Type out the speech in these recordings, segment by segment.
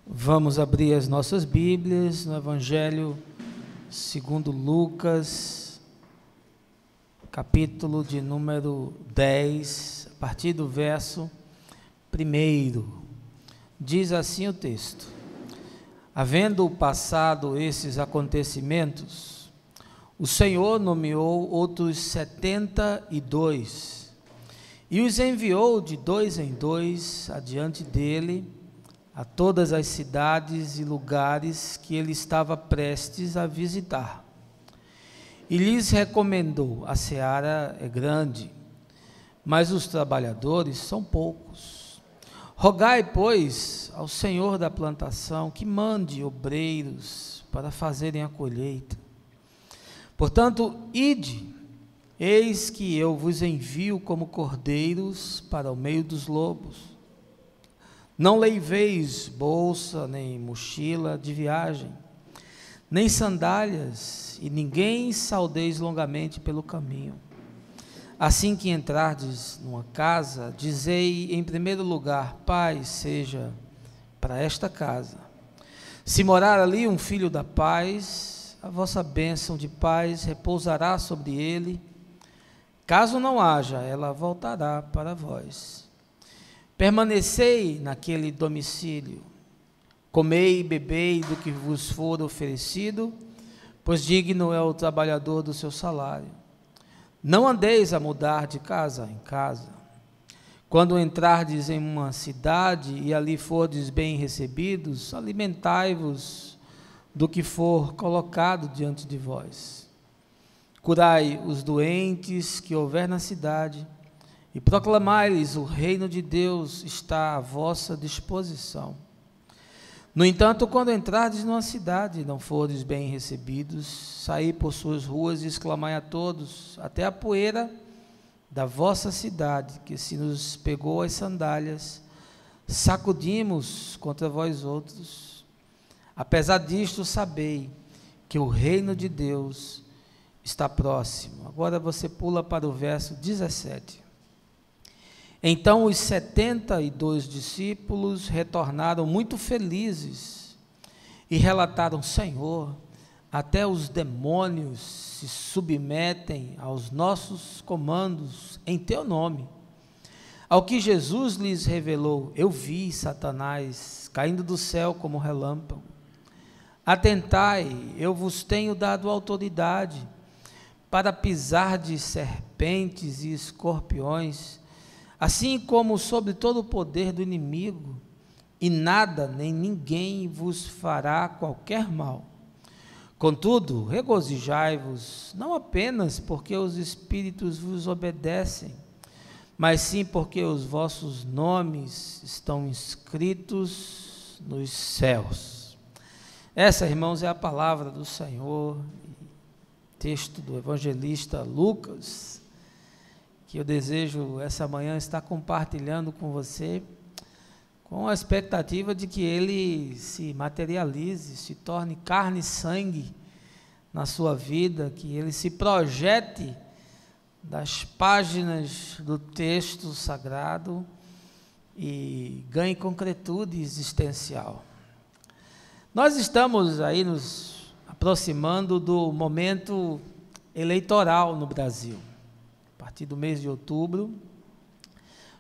Vamos abrir as nossas Bíblias no Evangelho segundo Lucas, capítulo de número 10, a partir do verso 1. Diz assim o texto: Havendo passado esses acontecimentos, o Senhor nomeou outros 72 e os enviou de dois em dois adiante dele a todas as cidades e lugares que ele estava prestes a visitar. E lhes recomendou: a seara é grande, mas os trabalhadores são poucos. Rogai, pois, ao Senhor da plantação que mande obreiros para fazerem a colheita. Portanto, ide, eis que eu vos envio como cordeiros para o meio dos lobos. Não leveis bolsa, nem mochila de viagem, nem sandálias, e ninguém saudeis longamente pelo caminho. Assim que entrardes numa casa, dizei em primeiro lugar: paz seja para esta casa. Se morar ali um filho da paz, a vossa bênção de paz repousará sobre ele. Caso não haja, ela voltará para vós. Permanecei naquele domicílio, comei e bebei do que vos for oferecido, pois digno é o trabalhador do seu salário. Não andeis a mudar de casa em casa. Quando entrardes em uma cidade e ali fordes bem recebidos, alimentai-vos do que for colocado diante de vós. Curai os doentes que houver na cidade, e proclamai-lhes: o reino de Deus está à vossa disposição. No entanto, quando entrardes numa cidade e não fordes bem recebidos, saí por suas ruas e exclamai a todos: até a poeira da vossa cidade, que se nos pegou as sandálias, sacudimos contra vós outros. Apesar disto, sabei que o reino de Deus está próximo. Agora você pula para o verso 17. Então os 72 discípulos retornaram muito felizes e relataram: Senhor, até os demônios se submetem aos nossos comandos em teu nome. Ao que Jesus lhes revelou: eu vi Satanás caindo do céu como relâmpago. Atentai, eu vos tenho dado autoridade para pisar de serpentes e escorpiões, assim como sobre todo o poder do inimigo, e nada nem ninguém vos fará qualquer mal. Contudo, regozijai-vos, não apenas porque os espíritos vos obedecem, mas sim porque os vossos nomes estão inscritos nos céus. Essa, irmãos, é a palavra do Senhor, texto do evangelista Lucas, que eu desejo essa manhã estar compartilhando com você, com a expectativa de que ele se materialize, se torne carne e sangue na sua vida, que ele se projete das páginas do texto sagrado e ganhe concretude existencial. Nós estamos aí nos aproximando do momento eleitoral no Brasil. A partir do mês de outubro,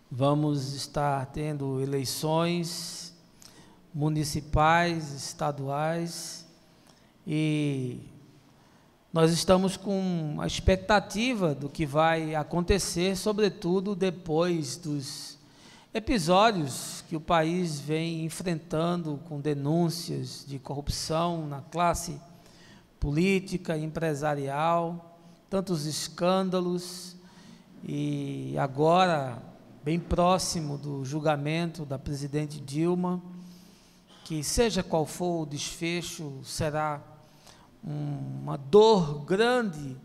vamos estar tendo eleições municipais, estaduais, e nós estamos com a expectativa do que vai acontecer, sobretudo depois dos episódios que o país vem enfrentando com denúncias de corrupção na classe política, empresarial, tantos escândalos. E agora, bem próximo do julgamento da presidente Dilma, que seja qual for o desfecho, será uma dor grande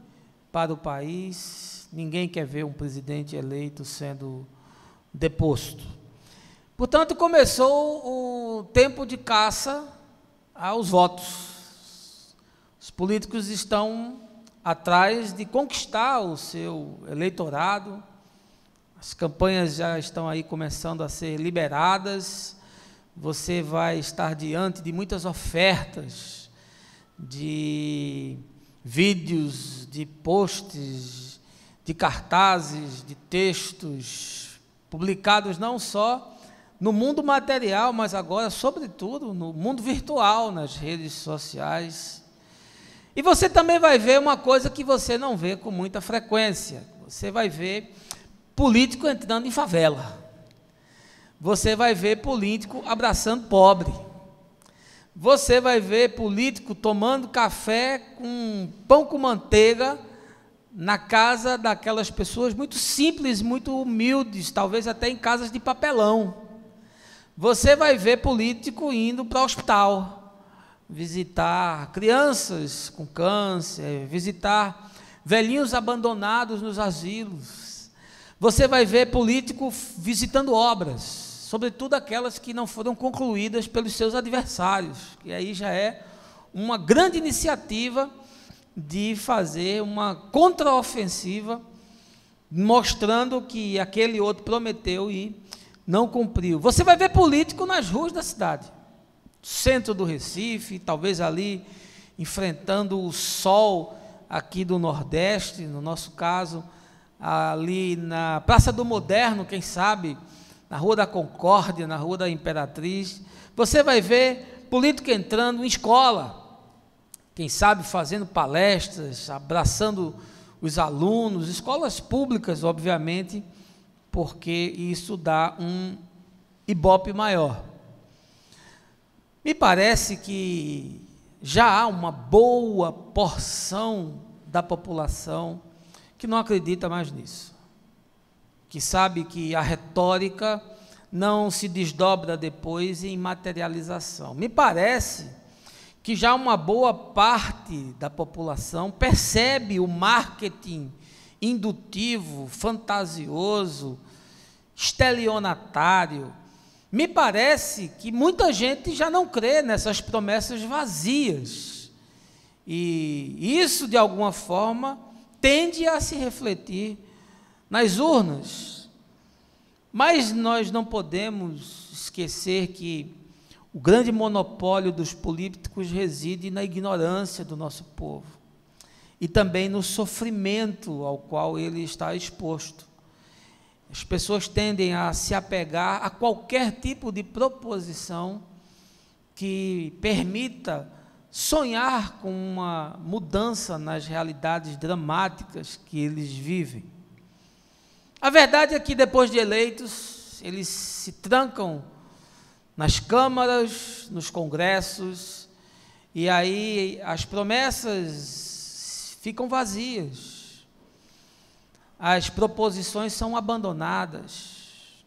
para o país. Ninguém quer ver um presidente eleito sendo deposto. Portanto, começou o tempo de caça aos votos. Os políticos estão atrás de conquistar o seu eleitorado. As campanhas já estão aí começando a ser liberadas você vai estar diante de muitas ofertas, de vídeos, de posts, de cartazes, de textos, publicados não só no mundo material, mas agora, sobretudo, no mundo virtual, nas redes sociais. E você também vai ver uma coisa que você não vê com muita frequência. Você vai ver político entrando em favela. Você vai ver político abraçando pobre. Você vai ver político tomando café com pão com manteiga na casa daquelas pessoas muito simples, muito humildes, talvez até em casas de papelão. Você vai ver político indo para o hospital, visitar crianças com câncer, visitar velhinhos abandonados nos asilos. Você vai ver político visitando obras, sobretudo aquelas que não foram concluídas pelos seus adversários, que aí já é uma grande iniciativa de fazer uma contraofensiva, mostrando que aquele outro prometeu e não cumpriu. Você vai ver político nas ruas da cidade, centro do Recife, talvez ali enfrentando o sol aqui do Nordeste, no nosso caso, ali na Praça do Moderno, quem sabe, na Rua da Concórdia, na Rua da Imperatriz. Você vai ver político entrando em escola, quem sabe fazendo palestras, abraçando os alunos, escolas públicas, obviamente, porque isso dá um ibope maior. Me parece que já há uma boa porção da população que não acredita mais nisso, que sabe que a retórica não se desdobra depois em materialização. Me parece que já uma boa parte da população percebe o marketing indutivo, fantasioso, estelionatário. Me parece que muita gente já não crê nessas promessas vazias, e isso, de alguma forma, tende a se refletir nas urnas. Mas nós não podemos esquecer que o grande monopólio dos políticos reside na ignorância do nosso povo e também no sofrimento ao qual ele está exposto. As pessoas tendem a se apegar a qualquer tipo de proposição que permita sonhar com uma mudança nas realidades dramáticas que eles vivem. A verdade é que, depois de eleitos, eles se trancam nas câmaras, nos congressos, e aí as promessas ficam vazias, as proposições são abandonadas,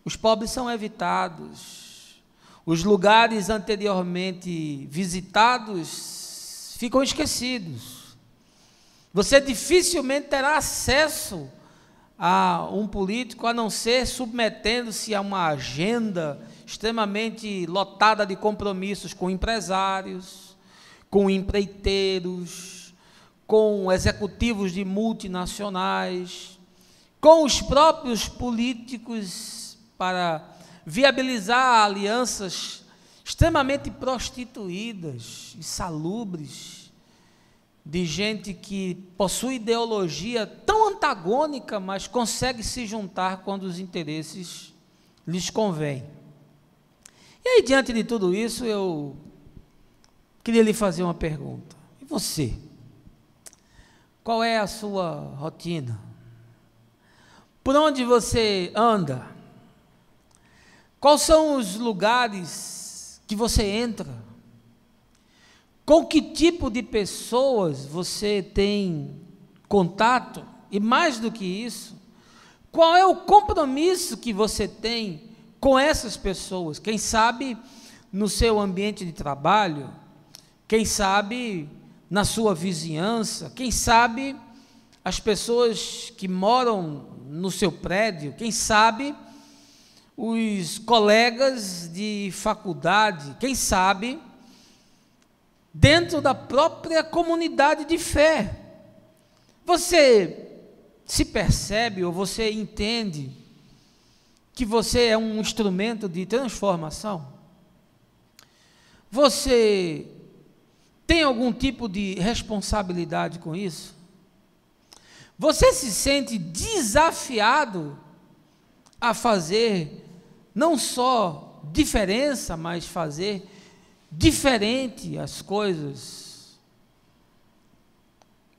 os pobres são evitados, os lugares anteriormente visitados ficam esquecidos. Você dificilmente terá acesso a um político, a não ser submetendo-se a uma agenda extremamente lotada de compromissos com empresários, com empreiteiros, com executivos de multinacionais, com os próprios políticos, para viabilizar alianças extremamente prostituídas, insalubres, de gente que possui ideologia tão antagônica, mas consegue se juntar quando os interesses lhes convêm. E aí, diante de tudo isso, eu queria lhe fazer uma pergunta. E você? Qual é a sua rotina? Por onde você anda? Quais são os lugares que você entra? Com que tipo de pessoas você tem contato? E mais do que isso, qual é o compromisso que você tem com essas pessoas? Quem sabe no seu ambiente de trabalho, quem sabe na sua vizinhança, quem sabe as pessoas que moram no seu prédio, quem sabe os colegas de faculdade, quem sabe dentro da própria comunidade de fé. Você se percebe ou você entende que você é um instrumento de transformação? Você tem algum tipo de responsabilidade com isso? Você se sente desafiado a fazer não só diferença, mas fazer diferente as coisas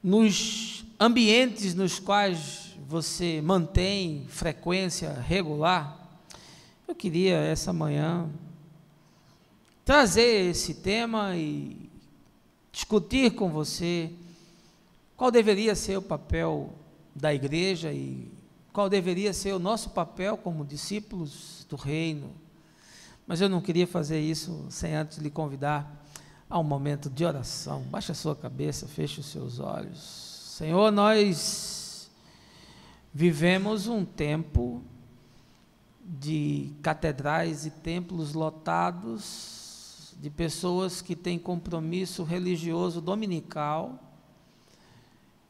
nos ambientes nos quais você mantém frequência regular? Eu queria essa manhã trazer esse tema e discutir com você qual deveria ser o papel da igreja e qual deveria ser o nosso papel como discípulos do reino. Mas eu não queria fazer isso sem antes lhe convidar a um momento de oração. Baixe a sua cabeça, feche os seus olhos. Senhor, nós vivemos um tempo de catedrais e templos lotados de pessoas que têm compromisso religioso dominical,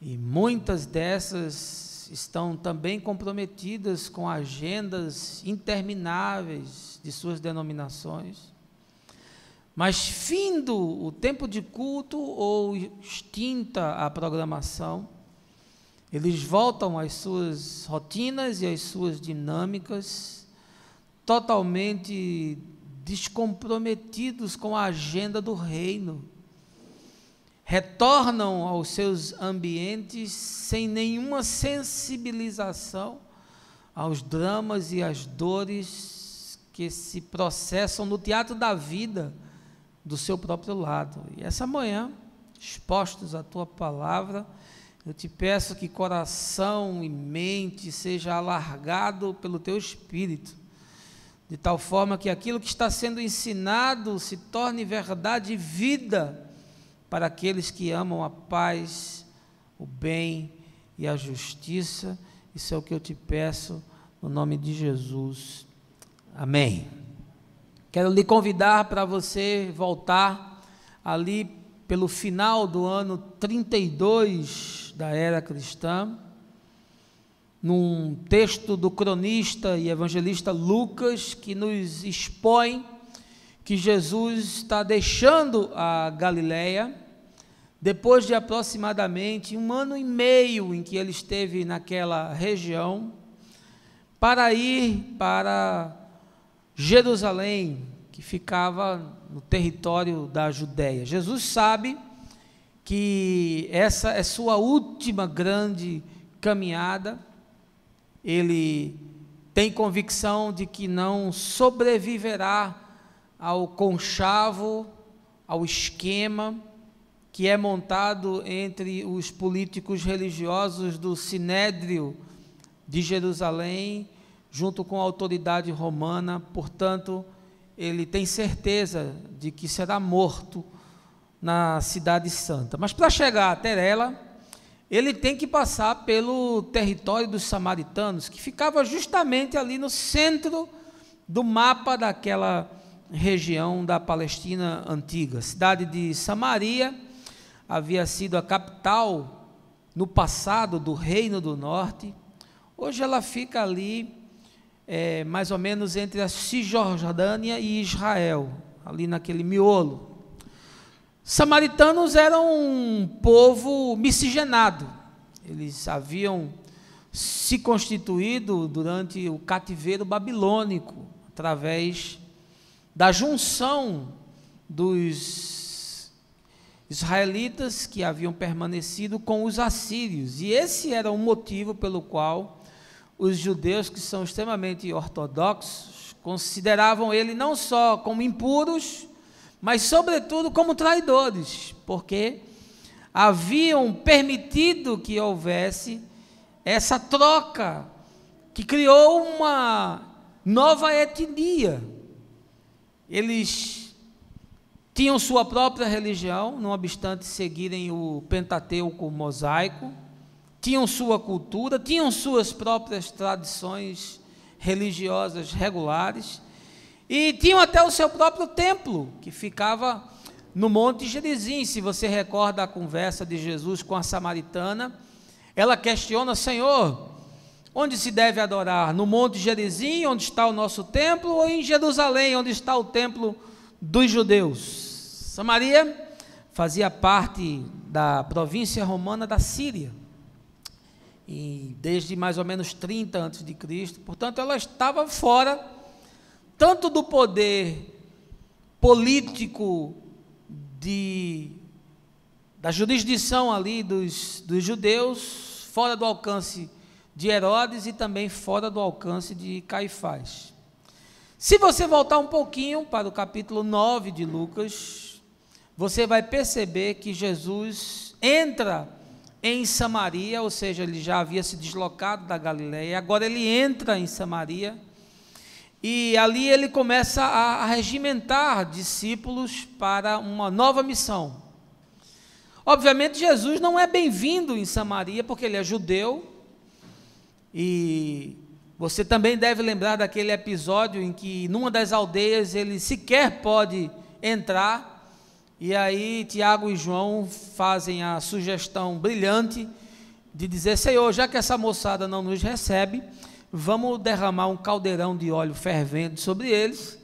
e muitas dessas estão também comprometidas com agendas intermináveis de suas denominações. Mas findo o tempo de culto ou extinta a programação, eles voltam às suas rotinas e às suas dinâmicas, totalmente descomprometidos com a agenda do reino. Retornam aos seus ambientes sem nenhuma sensibilização aos dramas e às dores que se processam no teatro da vida do seu próprio lado. E essa manhã, expostos à tua palavra, eu te peço que coração e mente seja alargado pelo teu Espírito, de tal forma que aquilo que está sendo ensinado se torne verdade e vida para aqueles que amam a paz, o bem e a justiça. Isso é o que eu te peço, no nome de Jesus. Amém. Quero lhe convidar para você voltar ali pelo final do ano 32 da era cristã, num texto do cronista e evangelista Lucas, que nos expõe que Jesus está deixando a Galileia, depois de aproximadamente 1 ano e meio em que ele esteve naquela região, para ir para Jerusalém, que ficava no território da Judéia. Jesus sabe que essa é sua última grande caminhada. Ele tem convicção de que não sobreviverá ao conchavo, ao esquema que é montado entre os políticos religiosos do Sinédrio de Jerusalém, junto com a autoridade romana. Portanto, ele tem certeza de que será morto na cidade santa. Mas para chegar até ela, ele tem que passar pelo território dos samaritanos, que ficava justamente ali no centro do mapa daquela região da Palestina antiga. A cidade de Samaria havia sido a capital no passado do Reino do Norte. Hoje ela fica ali mais ou menos entre a Cisjordânia e Israel, ali naquele miolo. Samaritanos eram um povo miscigenado. Eles haviam se constituído durante o cativeiro babilônico, através da junção dos israelitas que haviam permanecido com os assírios. E esse era o motivo pelo qual os judeus, que são extremamente ortodoxos, consideravam ele não só como impuros, mas sobretudo como traidores, porque haviam permitido que houvesse essa troca, que criou uma nova etnia. Eles tinham sua própria religião, não obstante seguirem o Pentateuco mosaico, tinham sua cultura, tinham suas próprias tradições religiosas regulares, e tinham até o seu próprio templo, que ficava no Monte Gerizim. Se você recorda a conversa de Jesus com a samaritana, ela questiona: Senhor, Onde se deve adorar? No Monte Gerizim, onde está o nosso templo, ou em Jerusalém, onde está o templo dos judeus? Samaria fazia parte da província romana da Síria, e desde mais ou menos 30 a.C., portanto ela estava fora tanto do poder político da jurisdição ali dos judeus, fora do alcance de Herodes e também fora do alcance de Caifás. Se você voltar um pouquinho para o capítulo 9 de Lucas, você vai perceber que Jesus entra em Samaria, ou seja, ele já havia se deslocado da Galileia, agora ele entra em Samaria, e ali ele começa a regimentar discípulos para uma nova missão. Obviamente Jesus não é bem-vindo em Samaria, porque ele é judeu, e você também deve lembrar daquele episódio em que numa das aldeias ele sequer pode entrar, e aí Tiago e João fazem a sugestão brilhante de dizer: Senhor, já que essa moçada não nos recebe, vamos derramar um caldeirão de óleo fervente sobre eles,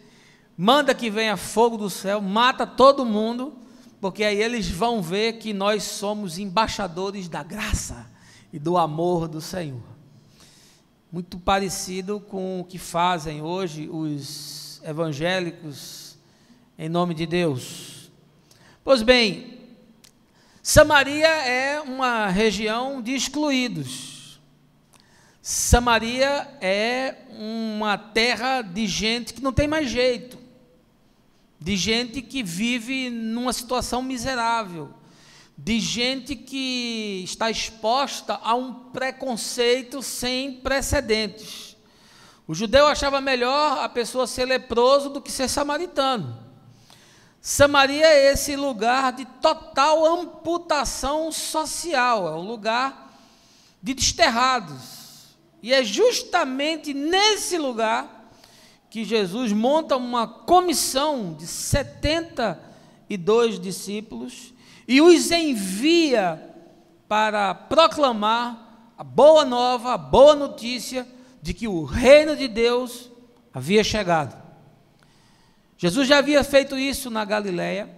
manda que venha fogo do céu, mata todo mundo, porque aí eles vão ver que nós somos embaixadores da graça e do amor do Senhor. Muito parecido com o que fazem hoje os evangélicos em nome de Deus. Pois bem, Samaria é uma região de excluídos. Samaria é uma terra de gente que não tem mais jeito, de gente que vive numa situação miserável, de gente que está exposta a um preconceito sem precedentes. O judeu achava melhor a pessoa ser leproso do que ser samaritano. Samaria é esse lugar de total amputação social, é um lugar de desterrados, e é justamente nesse lugar que Jesus monta uma comissão de 72 discípulos e os envia para proclamar a boa nova, a boa notícia de que o reino de Deus havia chegado. Jesus já havia feito isso na Galileia,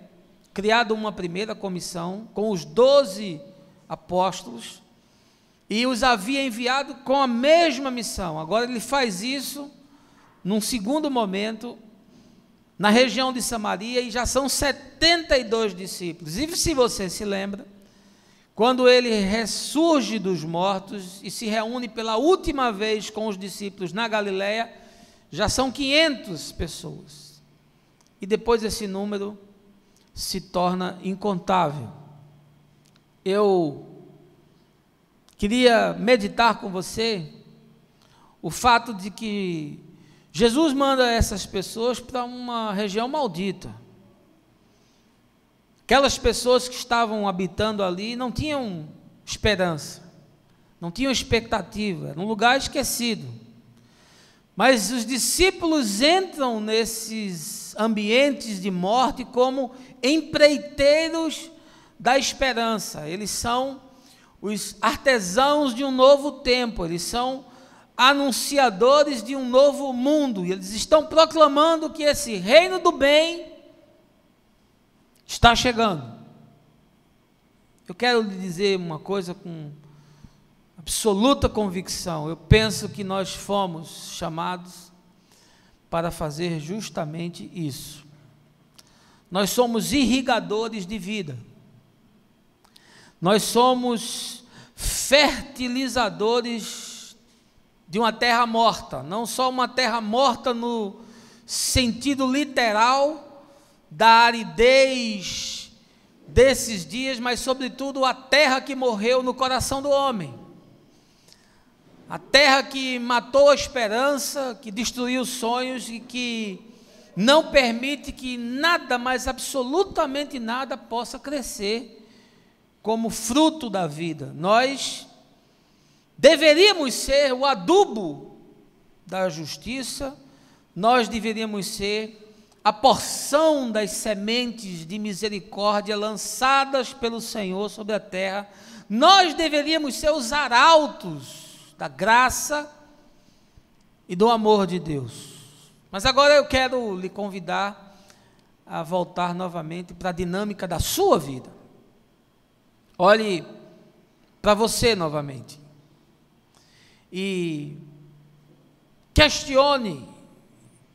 criado uma primeira comissão com os 12 apóstolos e os havia enviado com a mesma missão. Agora ele faz isso num segundo momento, na região de Samaria, e já são 72 discípulos. E se você se lembra, quando ele ressurge dos mortos e se reúne pela última vez com os discípulos na Galileia, já são 500 pessoas. E depois esse número se torna incontável. Eu queria meditar com você o fato de que Jesus manda essas pessoas para uma região maldita. Aquelas pessoas que estavam habitando ali não tinham esperança, não tinham expectativa, era um lugar esquecido. Mas os discípulos entram nesses ambientes de morte como empreiteiros da esperança. Eles são os artesãos de um novo tempo, eles são anunciadores de um novo mundo, e eles estão proclamando que esse reino do bem está chegando. Eu quero lhe dizer uma coisa com absoluta convicção. Eu penso que nós fomos chamados para fazer justamente isso. Nós somos irrigadores de vida. Nós somos fertilizadores de uma terra morta, não só uma terra morta no sentido literal da aridez desses dias, mas sobretudo a terra que morreu no coração do homem. A terra que matou a esperança, que destruiu os sonhos e que não permite que nada, mas absolutamente nada, possa crescer como fruto da vida. Nós deveríamos ser o adubo da justiça, nós deveríamos ser a porção das sementes de misericórdia lançadas pelo Senhor sobre a terra, nós deveríamos ser os arautos da graça e do amor de Deus. Mas agora eu quero lhe convidar a voltar novamente para a dinâmica da sua vida. Olhe para você novamente e questione,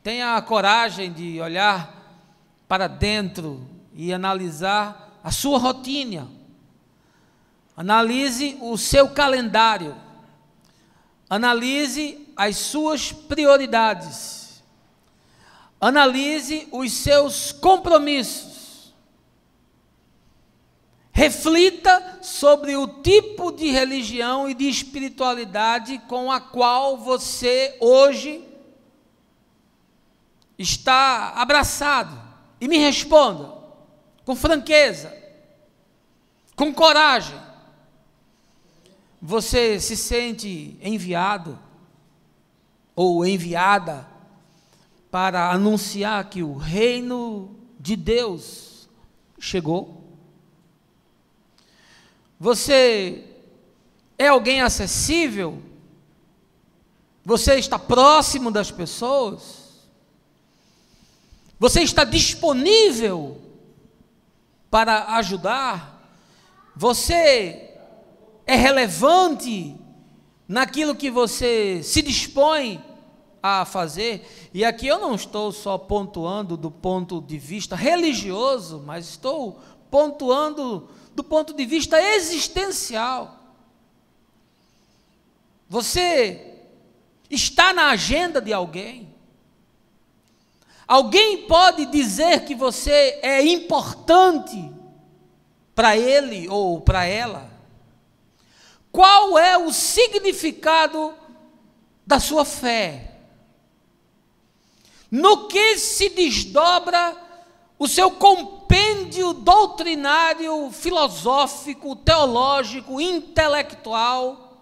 tenha a coragem de olhar para dentro e analisar a sua rotina. Analise o seu calendário, analise as suas prioridades, analise os seus compromissos, reflita sobre o tipo de religião e de espiritualidade com a qual você hoje está abraçado e me responda com franqueza, com coragem. Você se sente enviado ou enviada para anunciar que o reino de Deus chegou? Você é alguém acessível? Você está próximo das pessoas? Você está disponível para ajudar? Você é relevante naquilo que você se dispõe a fazer? E aqui eu não estou só pontuando do ponto de vista religioso, mas estou pontuando do ponto de vista existencial. Você está na agenda de alguém? Alguém pode dizer que você é importante para ele ou para ela? Qual é o significado da sua fé? No que se desdobra o seu compêndio doutrinário, filosófico, teológico, intelectual?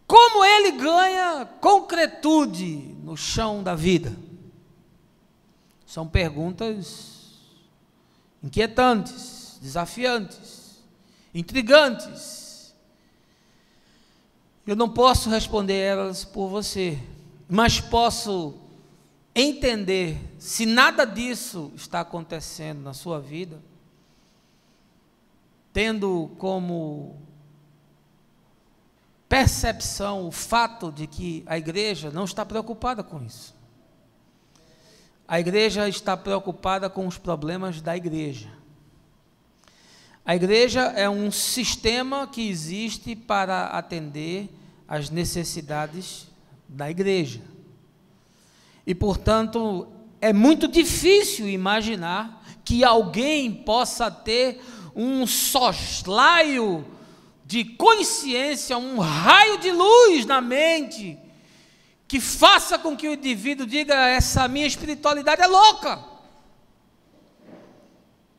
Como ele ganha concretude no chão da vida? São perguntas inquietantes, desafiantes, intrigantes. Eu não posso responder elas por você, mas posso entender se nada disso está acontecendo na sua vida, tendo como percepção o fato de que a igreja não está preocupada com isso. A igreja está preocupada com os problemas da igreja. A igreja é um sistema que existe para atender às necessidades da igreja. E, portanto, é muito difícil imaginar que alguém possa ter um soslaio de consciência, um raio de luz na mente, que faça com que o indivíduo diga: essa minha espiritualidade é louca.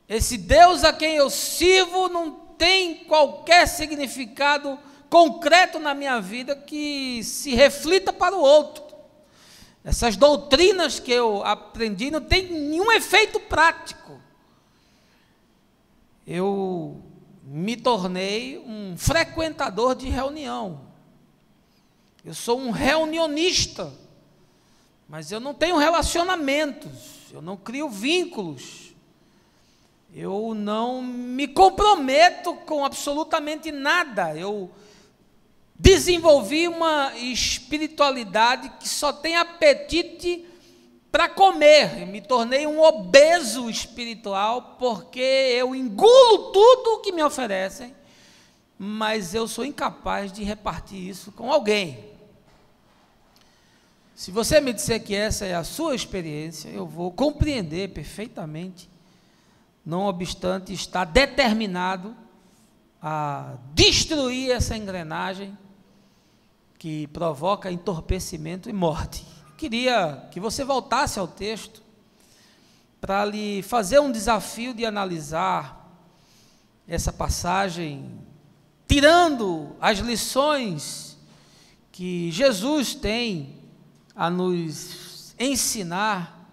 Esse Deus a quem eu sirvo não tem qualquer significado concreto na minha vida que se reflita para o outro. Essas doutrinas que eu aprendi não têm nenhum efeito prático. Eu me tornei um frequentador de reunião. Eu sou um reunionista, mas eu não tenho relacionamentos, eu não crio vínculos, eu não me comprometo com absolutamente nada. Eu desenvolvi uma espiritualidade que só tem apetite para comer. Eu me tornei um obeso espiritual, porque eu engulo tudo o que me oferecem, mas eu sou incapaz de repartir isso com alguém. Se você me disser que essa é a sua experiência, eu vou compreender perfeitamente, não obstante estar determinado a destruir essa engrenagem que provoca entorpecimento e morte. Eu queria que você voltasse ao texto para lhe fazer um desafio de analisar essa passagem, tirando as lições que Jesus tem a nos ensinar,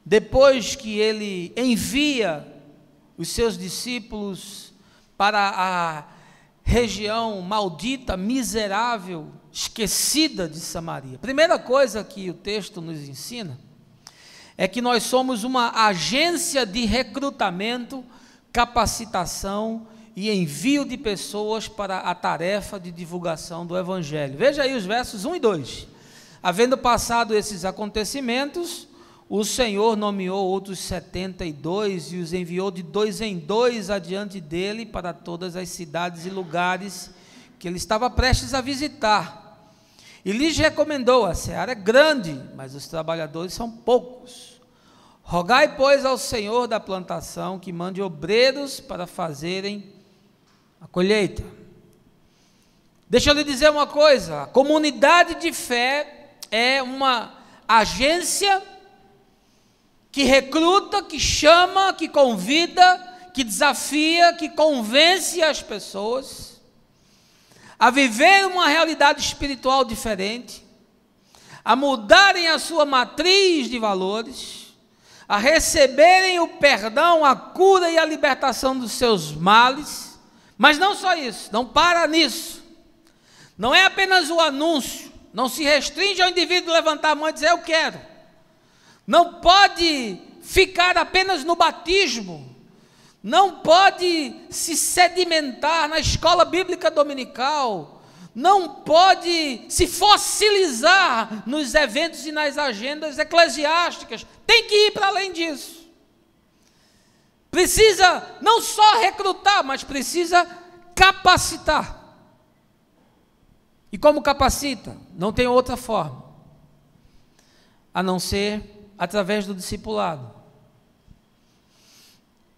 depois que ele envia os seus discípulos para a região maldita, miserável, esquecida de Samaria. Primeira coisa que o texto nos ensina é que nós somos uma agência de recrutamento, capacitação e envio de pessoas para a tarefa de divulgação do Evangelho. Veja aí os versos 1 e 2. Havendo passado esses acontecimentos, o Senhor nomeou outros 72 e os enviou de 2 em 2 adiante dele para todas as cidades e lugares que ele estava prestes a visitar. E lhes recomendou: a seara é grande, mas os trabalhadores são poucos. Rogai, pois, ao Senhor da plantação que mande obreiros para fazerem a colheita. Deixa eu lhe dizer uma coisa: a comunidade de fé é uma agência que recruta, que chama, que convida, que desafia, que convence as pessoas a viver uma realidade espiritual diferente, a mudarem a sua matriz de valores, a receberem o perdão, a cura e a libertação dos seus males. Mas não só isso, não para nisso. Não é apenas o anúncio, não se restringe ao indivíduo levantar a mão e dizer eu quero. Não pode ficar apenas no batismo, não pode se sedimentar na escola bíblica dominical, não pode se fossilizar nos eventos e nas agendas eclesiásticas, tem que ir para além disso. Precisa não só recrutar, mas precisa capacitar. E como capacita? Não tem outra forma, a não ser através do discipulado.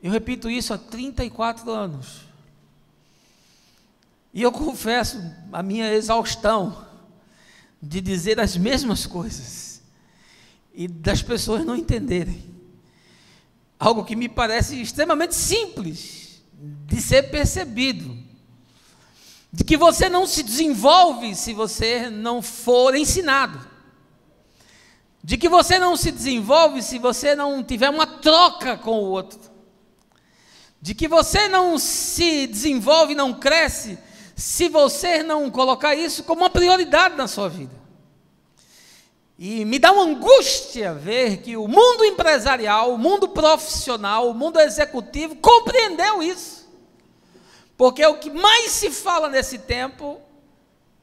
Eu repito isso há 34 anos. E eu confesso a minha exaustão de dizer as mesmas coisas e das pessoas não entenderem. Algo que me parece extremamente simples de ser percebido. De que você não se desenvolve se você não for ensinado. De que você não se desenvolve se você não tiver uma troca com o outro. De que você não se desenvolve, não cresce, se você não colocar isso como uma prioridade na sua vida. E me dá uma angústia ver que o mundo empresarial, o mundo profissional, o mundo executivo compreendeu isso. Porque o que mais se fala nesse tempo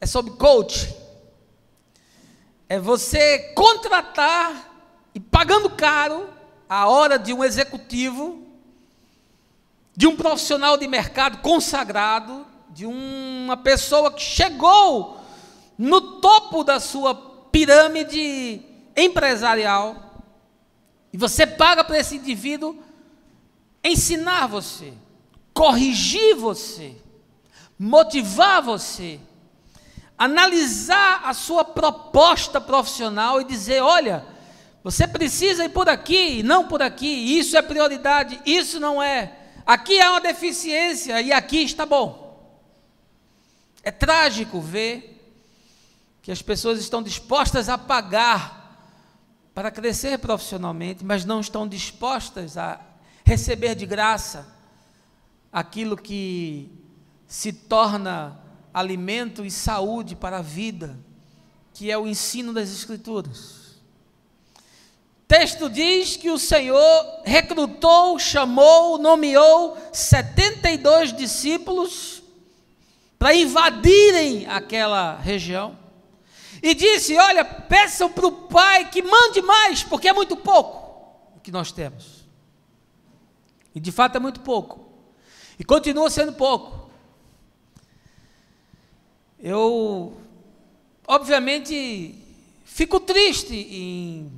é sobre coaching. É você contratar e pagando caro a hora de um executivo, de um profissional de mercado consagrado, de uma pessoa que chegou no topo da sua pirâmide empresarial, e você paga para esse indivíduo ensinar você, corrigir você, motivar você, analisar a sua proposta profissional e dizer, olha, você precisa ir por aqui, não por aqui, isso é prioridade, isso não é, aqui há uma deficiência e aqui está bom. É trágico ver que as pessoas estão dispostas a pagar para crescer profissionalmente, mas não estão dispostas a receber de graça aquilo que se torna alimento e saúde para a vida, que é o ensino das Escrituras. O texto diz que o Senhor recrutou, chamou, nomeou 72 discípulos para invadirem aquela região, e disse, olha, peçam para o Pai que mande mais, porque é muito pouco o que nós temos, e de fato é muito pouco, e continua sendo pouco. Eu, obviamente, fico triste em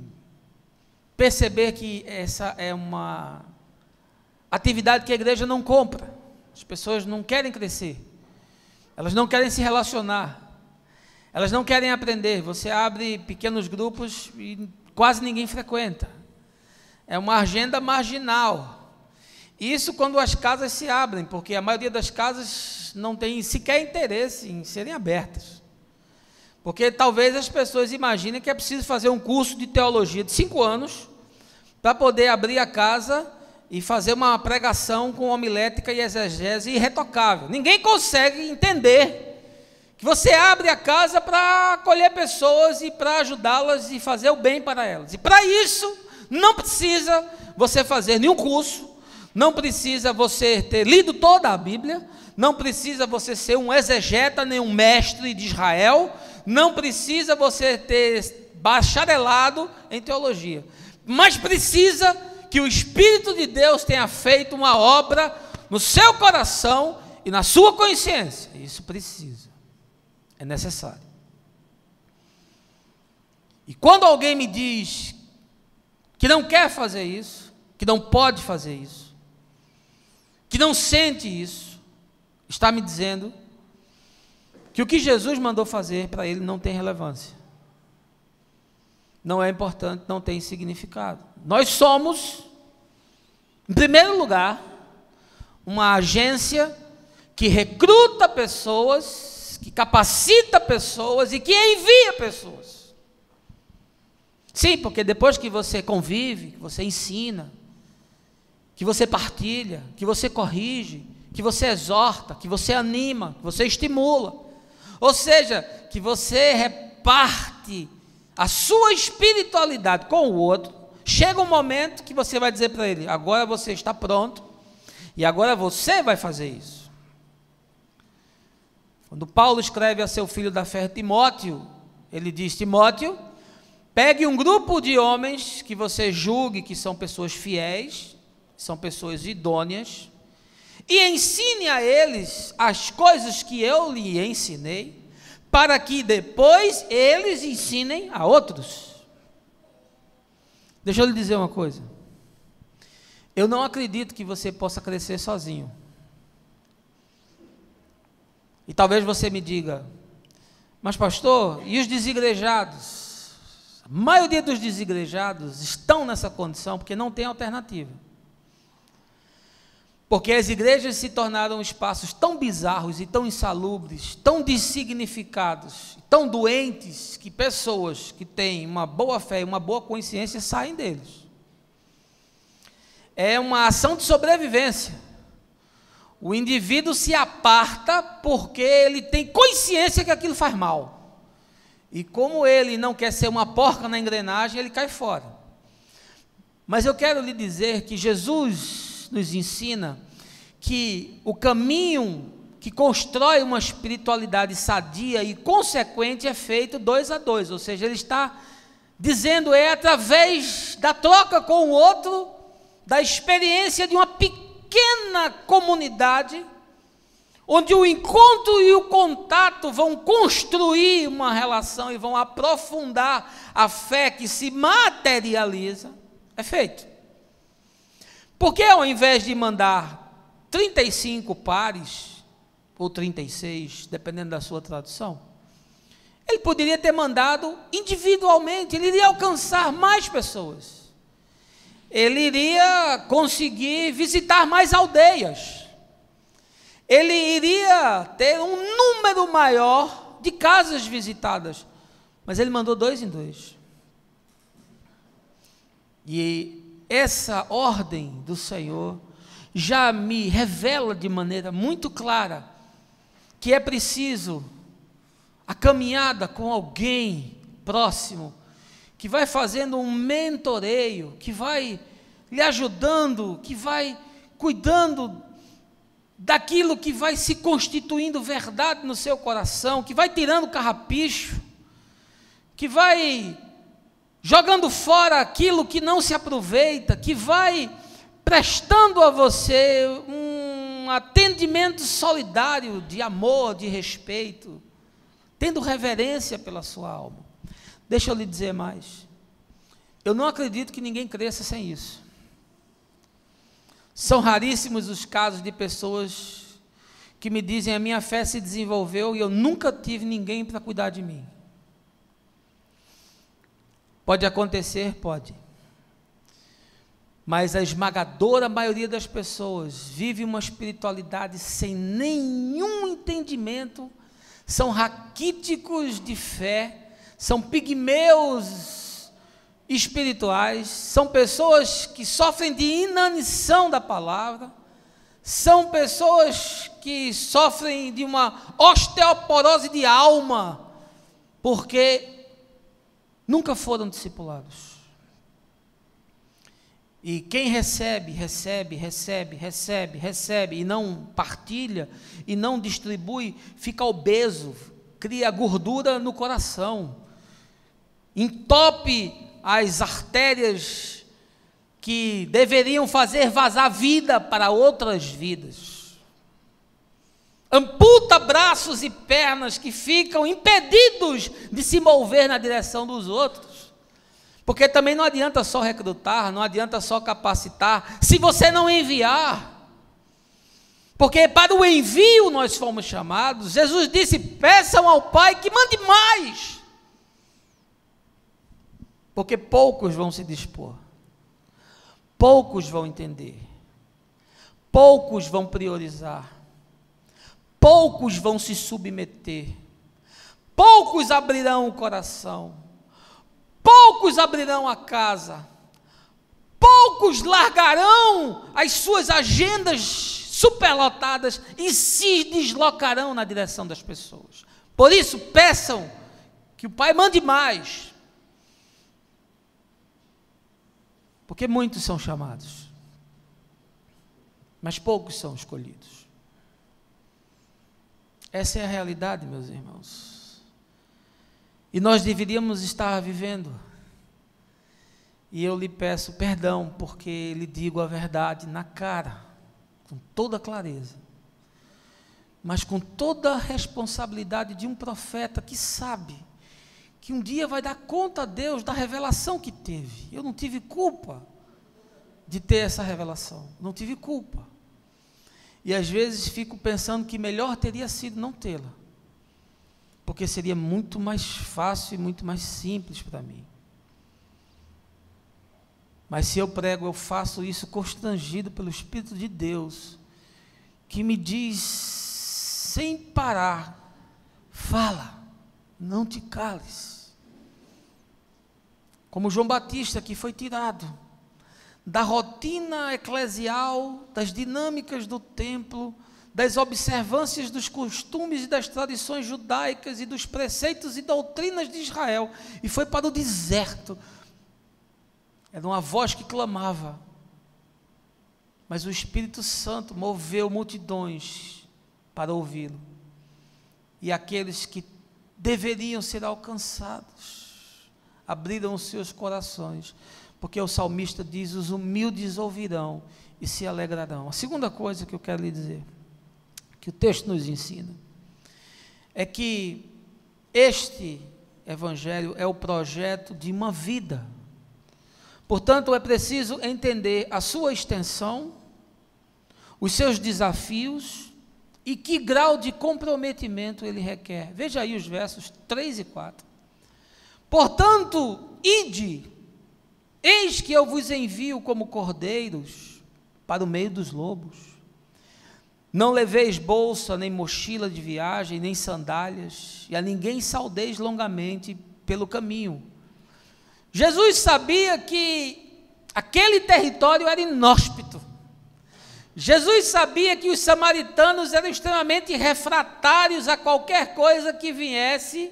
perceber que essa é uma atividade que a igreja não compra, as pessoas não querem crescer, elas não querem se relacionar, elas não querem aprender. Você abre pequenos grupos e quase ninguém frequenta, é uma agenda marginal. Isso quando as casas se abrem, porque a maioria das casas não tem sequer interesse em serem abertas, porque talvez as pessoas imaginem que é preciso fazer um curso de teologia de 5 anos, para poder abrir a casa e fazer uma pregação com homilética e exegese irretocável. Ninguém consegue entender que você abre a casa para acolher pessoas e para ajudá-las e fazer o bem para elas. E para isso, não precisa você fazer nenhum curso, não precisa você ter lido toda a Bíblia, não precisa você ser um exegeta, nem um mestre de Israel, não precisa você ter bacharelado em teologia, mas precisa que o Espírito de Deus tenha feito uma obra no seu coração e na sua consciência. Isso precisa, é necessário. E quando alguém me diz que não quer fazer isso, que não pode fazer isso, que não sente isso, está me dizendo que o que Jesus mandou fazer para ele não tem relevância, não é importante, não tem significado. Nós somos, em primeiro lugar, uma agência que recruta pessoas, que capacita pessoas e que envia pessoas. Sim, porque depois que você convive, que você ensina, que você partilha, que você corrige, que você exorta, que você anima, que você estimula, ou seja, que você reparte a sua espiritualidade com o outro, chega um momento que você vai dizer para ele: agora você está pronto, e agora você vai fazer isso. Quando Paulo escreve a seu filho da fé, Timóteo, ele diz: Timóteo, pegue um grupo de homens que você julgue que são pessoas fiéis, são pessoas idôneas, e ensine a eles as coisas que eu lhe ensinei, para que depois eles ensinem a outros. Deixa eu lhe dizer uma coisa. Eu não acredito que você possa crescer sozinho. E talvez você me diga: mas pastor, e os desigrejados? A maioria dos desigrejados estão nessa condição porque não tem alternativa. Porque as igrejas se tornaram espaços tão bizarros e tão insalubres, tão dessignificados, tão doentes, que pessoas que têm uma boa fé e uma boa consciência saem deles. É uma ação de sobrevivência. O indivíduo se aparta porque ele tem consciência que aquilo faz mal. E como ele não quer ser uma porca na engrenagem, ele cai fora. Mas eu quero lhe dizer que Jesus nos ensina que o caminho que constrói uma espiritualidade sadia e consequente é feito 2 a 2, ou seja, ele está dizendo, é através da troca com o outro, da experiência de uma pequena comunidade, onde o encontro e o contato vão construir uma relação e vão aprofundar a fé que se materializa, é feito. Porque ao invés de mandar 35 pares, ou 36, dependendo da sua tradução, ele poderia ter mandado individualmente, ele iria alcançar mais pessoas, ele iria conseguir visitar mais aldeias, ele iria ter um número maior de casas visitadas, mas ele mandou 2 em 2. E essa ordem do Senhor já me revela de maneira muito clara que é preciso a caminhada com alguém próximo, que vai fazendo um mentoreio, que vai lhe ajudando, que vai cuidando daquilo que vai se constituindo verdade no seu coração, que vai tirando carrapicho, que vai jogando fora aquilo que não se aproveita, que vai prestando a você um atendimento solidário, de amor, de respeito, tendo reverência pela sua alma. Deixa eu lhe dizer mais, eu não acredito que ninguém cresça sem isso. São raríssimos os casos de pessoas que me dizem: a minha fé se desenvolveu e eu nunca tive ninguém para cuidar de mim. Pode acontecer? Pode. Mas a esmagadora maioria das pessoas vive uma espiritualidade sem nenhum entendimento, são raquíticos de fé, são pigmeus espirituais, são pessoas que sofrem de inanição da palavra, são pessoas que sofrem de uma osteoporose de alma, porque nunca foram discipulados. E quem recebe e não partilha e não distribui, fica obeso, cria gordura no coração, entope as artérias que deveriam fazer vazar vida para outras vidas, amputa braços e pernas que ficam impedidos de se mover na direção dos outros, porque também não adianta só recrutar, não adianta só capacitar, se você não enviar, porque para o envio nós fomos chamados. Jesus disse: peçam ao Pai que mande mais, porque poucos vão se dispor, poucos vão entender, poucos vão priorizar, poucos vão se submeter, poucos abrirão o coração, poucos abrirão a casa, poucos largarão as suas agendas superlotadas e se deslocarão na direção das pessoas. Por isso, peçam que o Pai mande mais, porque muitos são chamados, mas poucos são escolhidos. Essa é a realidade, meus irmãos, e nós deveríamos estar vivendo. E eu lhe peço perdão, porque lhe digo a verdade na cara, com toda clareza, mas com toda a responsabilidade de um profeta que sabe que um dia vai dar conta a Deus da revelação que teve. Eu não tive culpa de ter essa revelação, não tive culpa, e às vezes fico pensando que melhor teria sido não tê-la, porque seria muito mais fácil e muito mais simples para mim. Mas se eu prego, eu faço isso constrangido pelo Espírito de Deus, que me diz sem parar: fala, não te cales. Como João Batista, que foi tirado da rotina eclesial, das dinâmicas do templo, das observâncias dos costumes e das tradições judaicas e dos preceitos e doutrinas de Israel, e foi para o deserto. Era uma voz que clamava, mas o Espírito Santo moveu multidões para ouvi-lo, e aqueles que deveriam ser alcançados abriram os seus corações, porque o salmista diz: os humildes ouvirão e se alegrarão. A segunda coisa que eu quero lhe dizer, que o texto nos ensina, é que este evangelho é o projeto de uma vida. Portanto, é preciso entender a sua extensão, os seus desafios e que grau de comprometimento ele requer. Veja aí os versos 3 e 4. Portanto, ide, eis que eu vos envio como cordeiros para o meio dos lobos. Não leveis bolsa, nem mochila de viagem, nem sandálias, e a ninguém saudeis longamente pelo caminho. Jesus sabia que aquele território era inóspito. Jesus sabia que os samaritanos eram extremamente refratários a qualquer coisa que viesse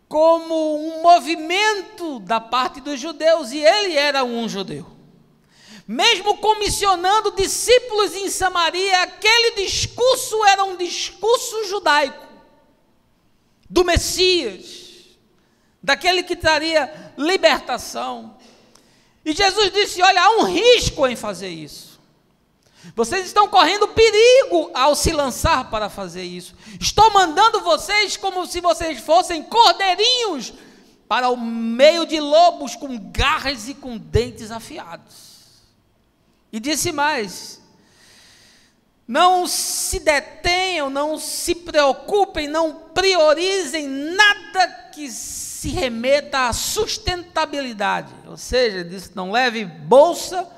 como um movimento da parte dos judeus, e ele era um judeu. Mesmo comissionando discípulos em Samaria, aquele discurso era um discurso judaico, do Messias, daquele que traria libertação. E Jesus disse: olha, há um risco em fazer isso. Vocês estão correndo perigo ao se lançar para fazer isso. Estou mandando vocês como se vocês fossem cordeirinhos para o meio de lobos com garras e com dentes afiados. E disse mais: não se detenham, não se preocupem, não priorizem nada que se remeta à sustentabilidade. Ou seja, disse: não leve bolsa,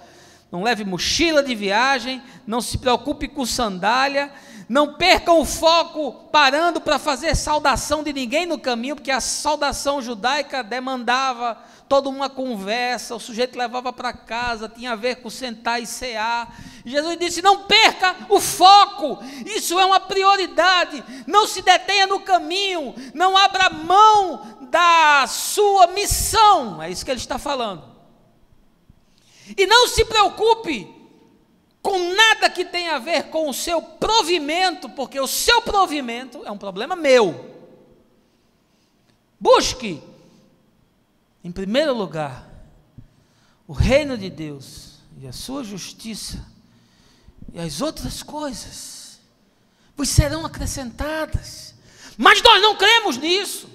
não leve mochila de viagem, não se preocupe com sandália, não percam o foco parando para fazer saudação de ninguém no caminho, porque a saudação judaica demandava toda uma conversa, o sujeito levava para casa, tinha a ver com sentar e cear. Jesus disse: não perca o foco, isso é uma prioridade, não se detenha no caminho, não abra mão da sua missão, é isso que ele está falando. E não se preocupe com nada que tenha a ver com o seu provimento, porque o seu provimento é um problema meu. Busque, em primeiro lugar, o reino de Deus e a sua justiça, e as outras coisas vos serão acrescentadas. Mas nós não cremos nisso.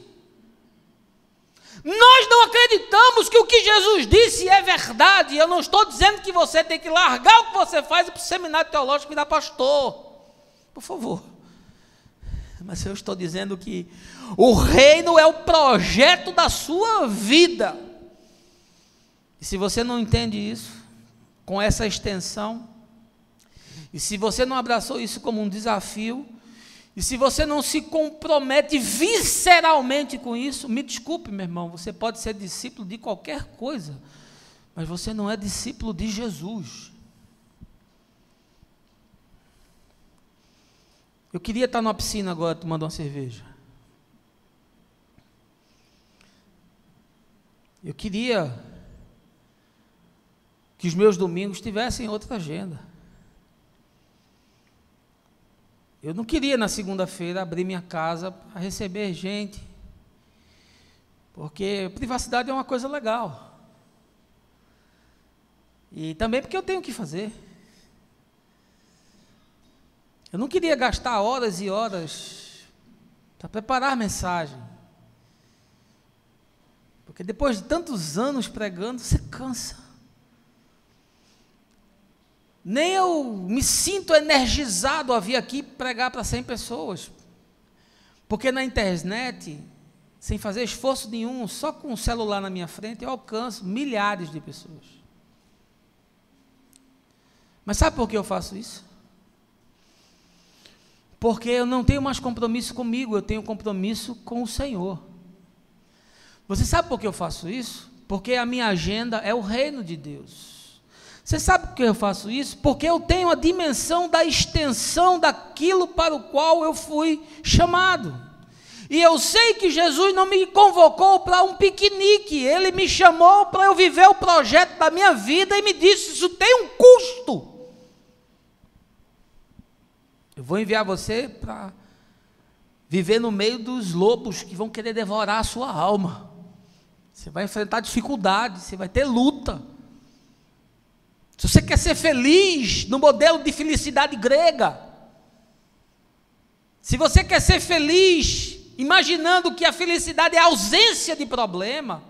Nós não acreditamos que o que Jesus disse é verdade. Eu não estou dizendo que você tem que largar o que você faz e ir para o seminário teológico e virar pastor, por favor. Mas eu estou dizendo que o reino é o projeto da sua vida. E se você não entende isso, com essa extensão, e se você não abraçou isso como um desafio, e se você não se compromete visceralmente com isso, me desculpe, meu irmão, você pode ser discípulo de qualquer coisa, mas você não é discípulo de Jesus. Eu queria estar numa piscina agora tomando uma cerveja. Eu queria que os meus domingos tivessem outra agenda. Eu não queria na segunda-feira abrir minha casa para receber gente, porque privacidade é uma coisa legal. E também porque eu tenho que fazer. Eu não queria gastar horas e horas para preparar a mensagem, porque depois de tantos anos pregando, você cansa. Nem eu me sinto energizado a vir aqui pregar para 100 pessoas, porque na internet, sem fazer esforço nenhum, só com o celular na minha frente, eu alcanço milhares de pessoas. Mas sabe por que eu faço isso? Porque eu não tenho mais compromisso comigo, eu tenho compromisso com o Senhor. Você sabe por que eu faço isso? Porque a minha agenda é o reino de Deus. Você sabe por que eu faço isso? Porque eu tenho a dimensão da extensão daquilo para o qual eu fui chamado. E eu sei que Jesus não me convocou para um piquenique, Ele me chamou para eu viver o projeto da minha vida e me disse: isso tem um custo. Eu vou enviar você para viver no meio dos lobos que vão querer devorar a sua alma. Você vai enfrentar dificuldades, você vai ter luta. Se você quer ser feliz no modelo de felicidade grega, se você quer ser feliz imaginando que a felicidade é a ausência de problema,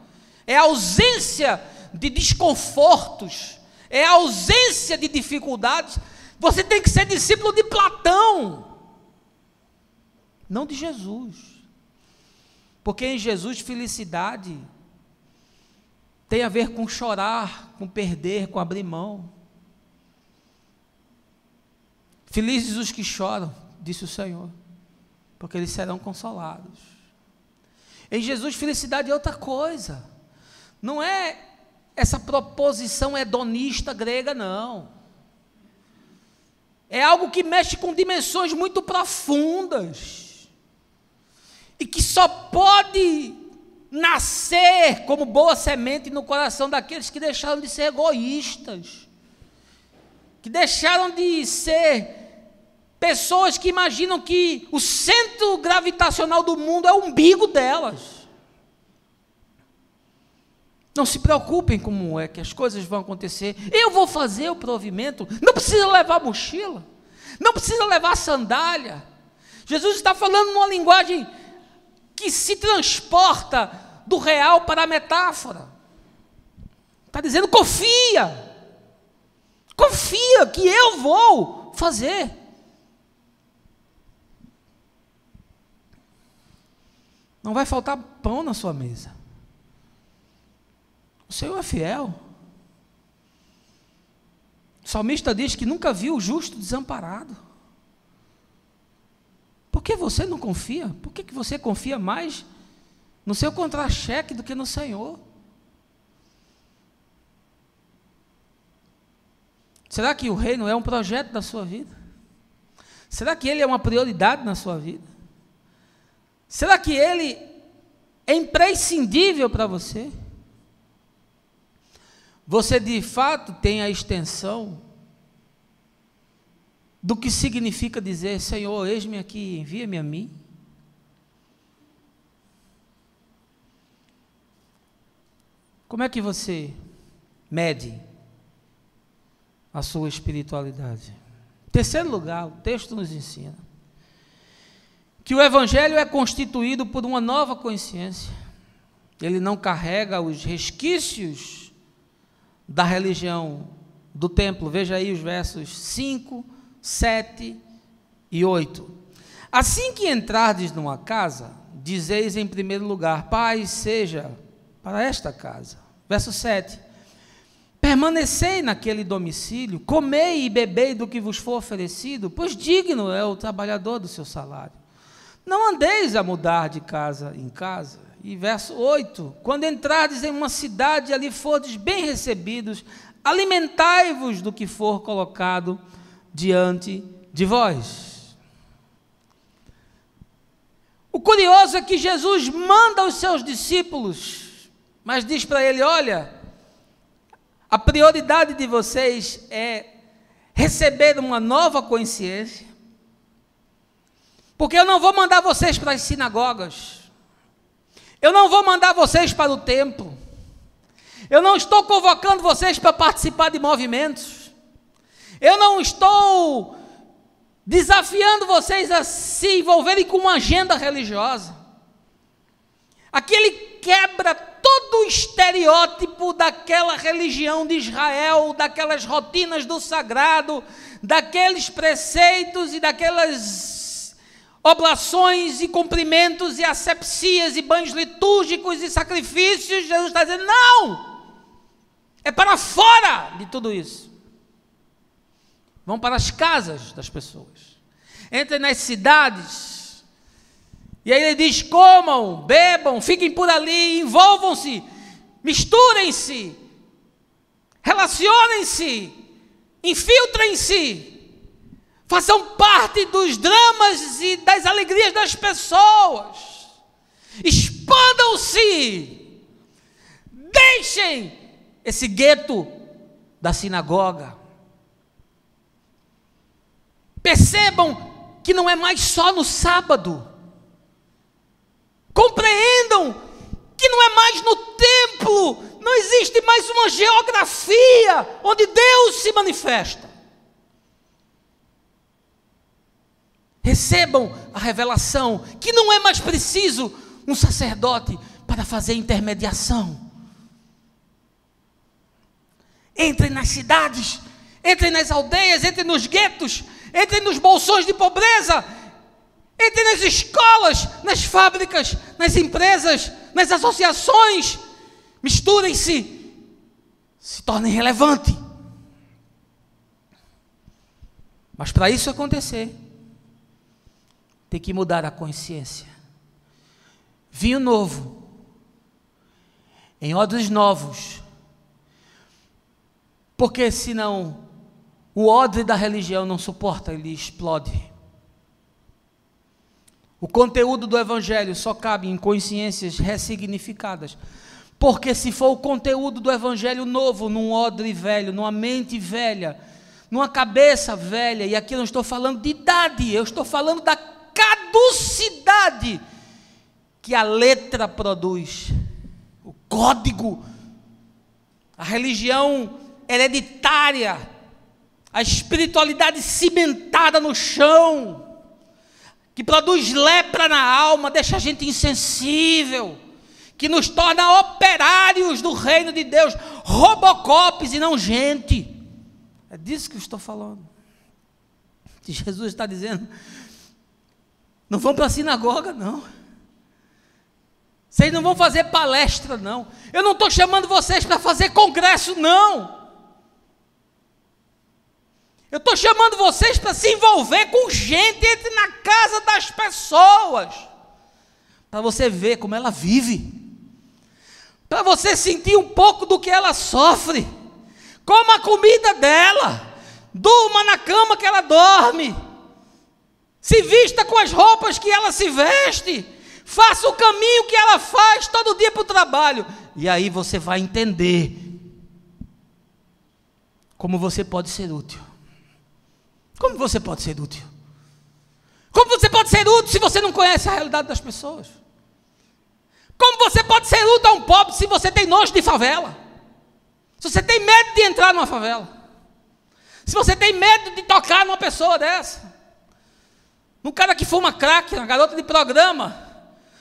é a ausência de desconfortos, é a ausência de dificuldades, você tem que ser discípulo de Platão, não de Jesus. Porque em Jesus felicidade tem a ver com chorar, com perder, com abrir mão. Felizes os que choram, disse o Senhor, porque eles serão consolados. Em Jesus felicidade é outra coisa. Não é essa proposição hedonista grega, não. É algo que mexe com dimensões muito profundas e que só pode nascer como boa semente no coração daqueles que deixaram de ser egoístas, que deixaram de ser pessoas que imaginam que o centro gravitacional do mundo é o umbigo delas. Não se preocupem como é que as coisas vão acontecer. Eu vou fazer o provimento. Não precisa levar mochila. Não precisa levar sandália. Jesus está falando numa linguagem que se transporta do real para a metáfora. Está dizendo: confia. Confia que eu vou fazer. Não vai faltar pão na sua mesa. O Senhor é fiel. O salmista diz que nunca viu o justo desamparado. Por que você não confia? Por que você confia mais no seu contra-cheque do que no Senhor? Será que o reino é um projeto da sua vida? Será que ele é uma prioridade na sua vida? Será que ele é imprescindível para você? Você de fato tem a extensão do que significa dizer: Senhor, eis-me aqui, envia-me a mim? Como é que você mede a sua espiritualidade? Em terceiro lugar, o texto nos ensina que o Evangelho é constituído por uma nova consciência. Ele não carrega os resquícios da religião do templo. Veja aí os versos 5, 7 e 8. Assim que entrardes numa casa, dizeis em primeiro lugar: paz seja para esta casa. Verso 7. Permanecei naquele domicílio, comei e bebei do que vos for oferecido, pois digno é o trabalhador do seu salário. Não andeis a mudar de casa em casa. E verso 8, quando entrardes em uma cidade e ali fordes bem recebidos, alimentai-vos do que for colocado diante de vós. O curioso é que Jesus manda os seus discípulos, mas diz para ele: olha, a prioridade de vocês é receber uma nova consciência, porque eu não vou mandar vocês para as sinagogas, eu não vou mandar vocês para o templo, eu não estou convocando vocês para participar de movimentos, eu não estou desafiando vocês a se envolverem com uma agenda religiosa. Aqui ele quebra todo o estereótipo daquela religião de Israel, daquelas rotinas do sagrado, daqueles preceitos e daquelas oblações e cumprimentos e asepsias e banhos litúrgicos e sacrifícios. Jesus está dizendo: não, é para fora de tudo isso. Vão para as casas das pessoas, entrem nas cidades, e aí ele diz: comam, bebam, fiquem por ali, envolvam-se, misturem-se, relacionem-se, infiltrem-se, façam parte dos dramas e das alegrias das pessoas, expandam-se, deixem esse gueto da sinagoga, percebam que não é mais só no sábado, compreendam que não é mais no templo, não existe mais uma geografia onde Deus se manifesta. Recebam a revelação que não é mais preciso um sacerdote para fazer intermediação. Entrem nas cidades, entrem nas aldeias, entrem nos guetos, entrem nos bolsões de pobreza, entrem nas escolas, nas fábricas, nas empresas, nas associações, misturem-se, se tornem relevantes. Mas para isso acontecer, tem que mudar a consciência. Vinho novo, em odres novos, porque senão o odre da religião não suporta, ele explode. O conteúdo do Evangelho só cabe em consciências ressignificadas, porque se for o conteúdo do Evangelho novo, num odre velho, numa mente velha, numa cabeça velha, e aqui eu não estou falando de idade, eu estou falando da caducidade que a letra produz, o código, a religião hereditária, a espiritualidade cimentada no chão, que produz lepra na alma, deixa a gente insensível, que nos torna operários do reino de Deus, robocops e não gente. É disso que eu estou falando. Que Jesus está dizendo: não vão para a sinagoga, não. Vocês não vão fazer palestra, não. Eu não estou chamando vocês para fazer congresso, não. Eu estou chamando vocês para se envolver com gente, entre na casa das pessoas, para você ver como ela vive, para você sentir um pouco do que ela sofre, coma a comida dela, Durma na cama que ela dorme. Se vista com as roupas que ela se veste. Faça o caminho que ela faz todo dia para o trabalho. E aí você vai entender como você pode ser útil. Como você pode ser útil? Como você pode ser útil se você não conhece a realidade das pessoas? Como você pode ser útil a um pobre se você tem nojo de favela? Se você tem medo de entrar numa favela? Se você tem medo de tocar numa pessoa dessa? Num cara que fuma crack, uma garota de programa,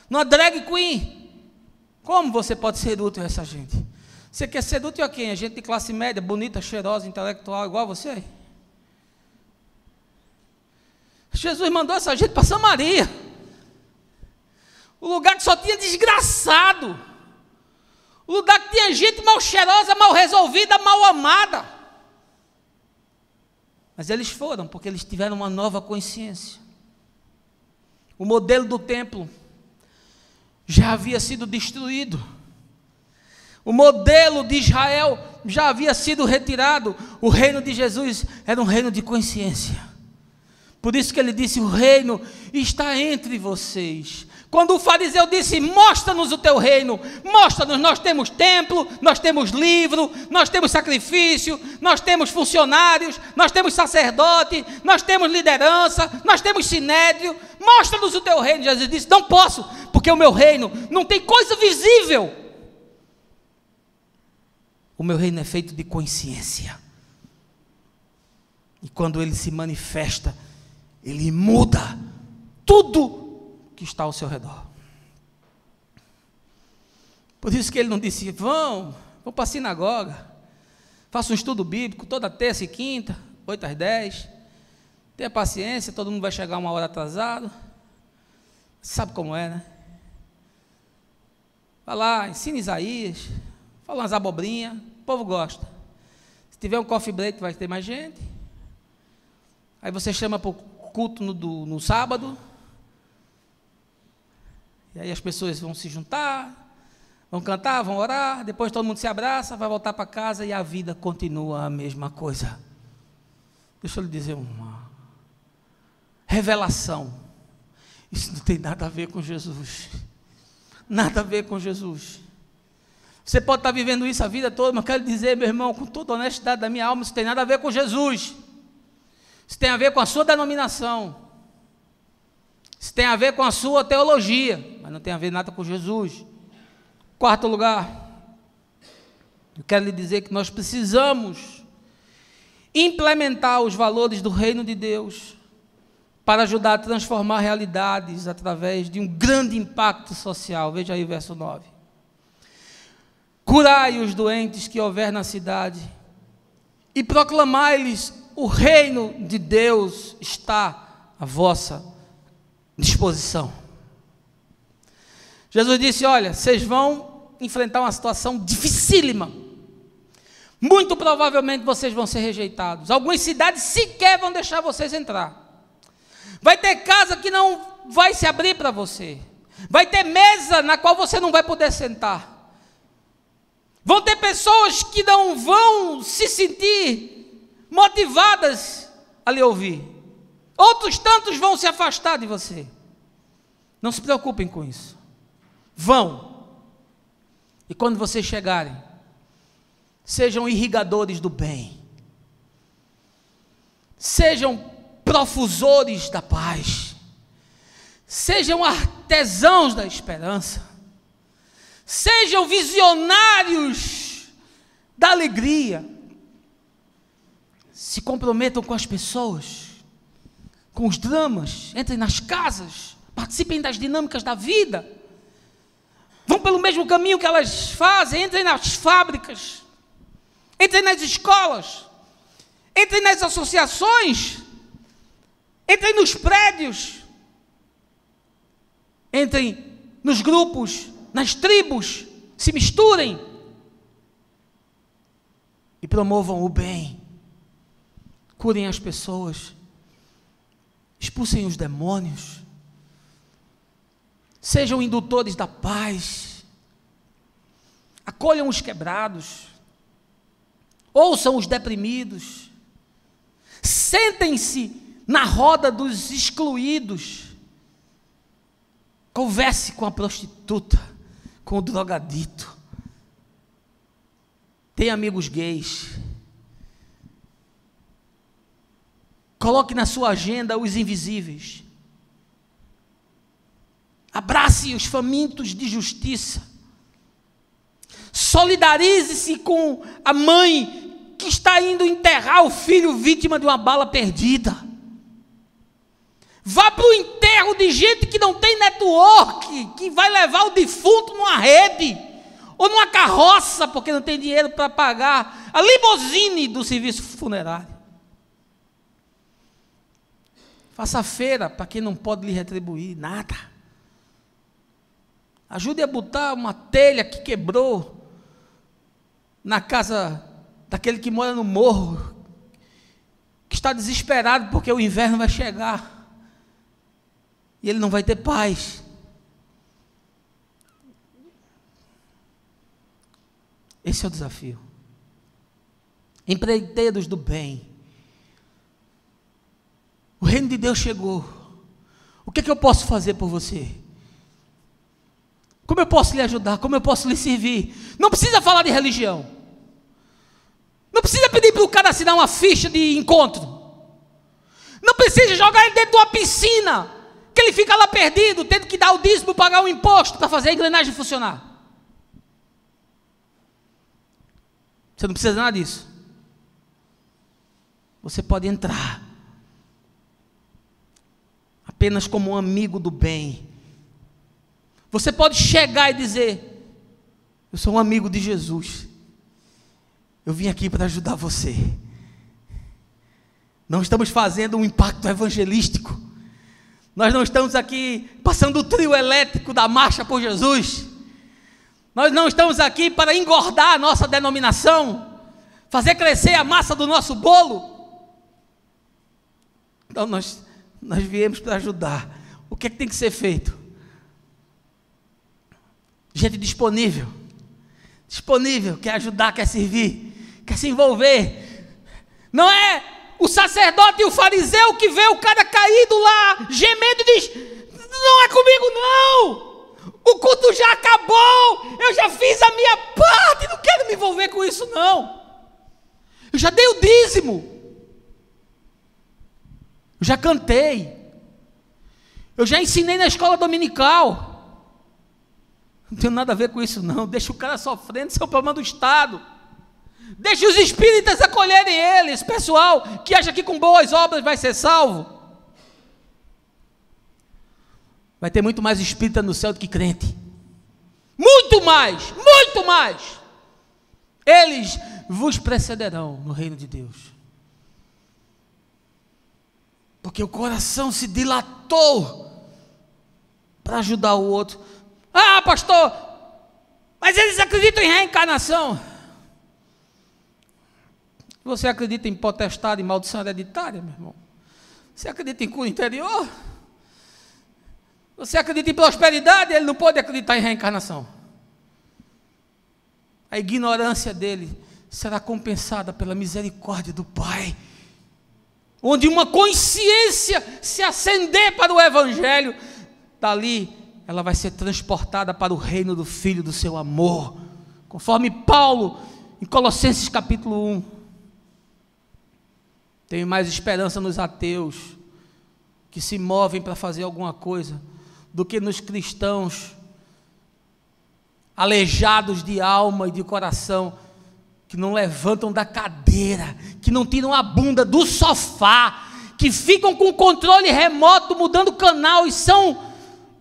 numa drag queen? Como você pode ser útil a essa gente? Você quer ser útil a quem? A gente de classe média, bonita, cheirosa, intelectual, igual a você? Jesus mandou essa gente para Samaria, o lugar que só tinha desgraçado, o lugar que tinha gente mal cheirosa, mal resolvida, mal amada. Mas eles foram, porque eles tiveram uma nova consciência. O modelo do templo já havia sido destruído. O modelo de Israel já havia sido retirado. O reino de Jesus era um reino de consciência. Por isso que ele disse: o reino está entre vocês. Quando o fariseu disse: mostra-nos o teu reino, mostra-nos, nós temos templo, nós temos livro, nós temos sacrifício, nós temos funcionários, nós temos sacerdote, nós temos liderança, nós temos sinédrio, mostra-nos o teu reino. Jesus disse: não posso, porque o meu reino não tem coisa visível. O meu reino é feito de consciência. E quando ele se manifesta, ele muda tudo que está ao seu redor. Por isso que ele não disse: vão para a sinagoga, faça um estudo bíblico toda terça e quinta, 8 às 10, tenha paciência, todo mundo vai chegar uma hora atrasado. Sabe como é, né? Vai lá, ensina Isaías, fala umas abobrinhas, o povo gosta. Se tiver um coffee break, vai ter mais gente. Aí você chama para o culto no sábado, e aí as pessoas vão se juntar, vão cantar, vão orar, depois todo mundo se abraça, vai voltar para casa e a vida continua a mesma coisa. Deixa eu lhe dizer uma revelação: isso não tem nada a ver com Jesus, nada a ver com Jesus. Você pode estar vivendo isso a vida toda, mas quero dizer, meu irmão, com toda a honestidade da minha alma, isso tem nada a ver com Jesus. Isso tem a ver com a sua denominação. Isso tem a ver com a sua teologia, mas não tem a ver nada com Jesus. Quarto lugar, eu quero lhe dizer que nós precisamos implementar os valores do reino de Deus para ajudar a transformar realidades através de um grande impacto social. Veja aí o verso 9. Curai os doentes que houver na cidade e proclamai-lhes: o reino de Deus está à vossa disposição. Jesus disse: olha, vocês vão enfrentar uma situação dificílima. Muito provavelmente vocês vão ser rejeitados. Algumas cidades sequer vão deixar vocês entrar. Vai ter casa que não vai se abrir para você. Vai ter mesa na qual você não vai poder sentar. Vão ter pessoas que não vão se sentir motivadas a lhe ouvir. Outros tantos vão se afastar de você. Não se preocupem com isso. Vão. E quando vocês chegarem, sejam irrigadores do bem. Sejam profusores da paz. Sejam artesãos da esperança. Sejam visionários da alegria. Se comprometam com as pessoas, com os dramas, entrem nas casas, participem das dinâmicas da vida, vão pelo mesmo caminho que elas fazem, entrem nas fábricas, entrem nas escolas, entrem nas associações, entrem nos prédios, entrem nos grupos, nas tribos, se misturem e promovam o bem, curem as pessoas, expulsem os demônios, sejam indutores da paz, acolham os quebrados, ouçam os deprimidos, Sentem-se na roda dos excluídos. Converse com a prostituta, com o drogadito. Tenha amigos gays. Coloque na sua agenda os invisíveis. Abrace os famintos de justiça. Solidarize-se com a mãe que está indo enterrar o filho vítima de uma bala perdida. Vá para o enterro de gente que não tem network, que vai levar o defunto numa rede ou numa carroça, porque não tem dinheiro para pagar a limusine do serviço funerário. Faça feira para quem não pode lhe retribuir nada. Ajude a botar uma telha que quebrou na casa daquele que mora no morro, que está desesperado porque o inverno vai chegar e ele não vai ter paz. Esse é o desafio. Empreiteiros do bem. O reino de Deus chegou. O que é que eu posso fazer por você? Como eu posso lhe ajudar? Como eu posso lhe servir? Não precisa falar de religião. Não precisa pedir para o cara assinar uma ficha de encontro. Não precisa jogar ele dentro de uma piscina, que ele fica lá perdido, tendo que dar o dízimo, pagar o imposto para fazer a engrenagem funcionar. Você não precisa nada disso. Você pode entrar apenas como um amigo do bem. Você pode chegar e dizer: eu sou um amigo de Jesus, eu vim aqui para ajudar você. Não estamos fazendo um impacto evangelístico, nós não estamos aqui passando o trio elétrico da marcha por Jesus, nós não estamos aqui para engordar a nossa denominação, fazer crescer a massa do nosso bolo. Então nós viemos para ajudar. O que é que tem que ser feito? Gente disponível, quer ajudar, quer servir, quer se envolver. Não é o sacerdote e o fariseu que vê o cara caído lá, gemendo e diz: não é comigo não, o culto já acabou, eu já fiz a minha parte, não quero me envolver com isso não, eu já dei o dízimo, eu já cantei, eu já ensinei na escola dominical. Não tem nada a ver com isso não. Deixa o cara sofrendo, isso é o problema do Estado. Deixa os espíritas acolherem eles, pessoal que acha que com boas obras vai ser salvo. Vai ter muito mais espírita no céu do que crente. Muito mais, muito mais. Eles vos precederão no reino de Deus. Porque o coração se dilatou para ajudar o outro. Ah, pastor, mas eles acreditam em reencarnação. Você acredita em potestade e maldição hereditária, meu irmão? Você acredita em cura interior? Você acredita em prosperidade? Ele não pode acreditar em reencarnação. A ignorância dele será compensada pela misericórdia do Pai, onde uma consciência se acender para o Evangelho, dali ela vai ser transportada para o reino do Filho do seu amor, conforme Paulo, em Colossenses capítulo 1. Tenho mais esperança nos ateus, que se movem para fazer alguma coisa, do que nos cristãos, aleijados de alma e de coração, que não levantam da cadeira, que não tiram a bunda do sofá, que ficam com o controle remoto, mudando o canal, e são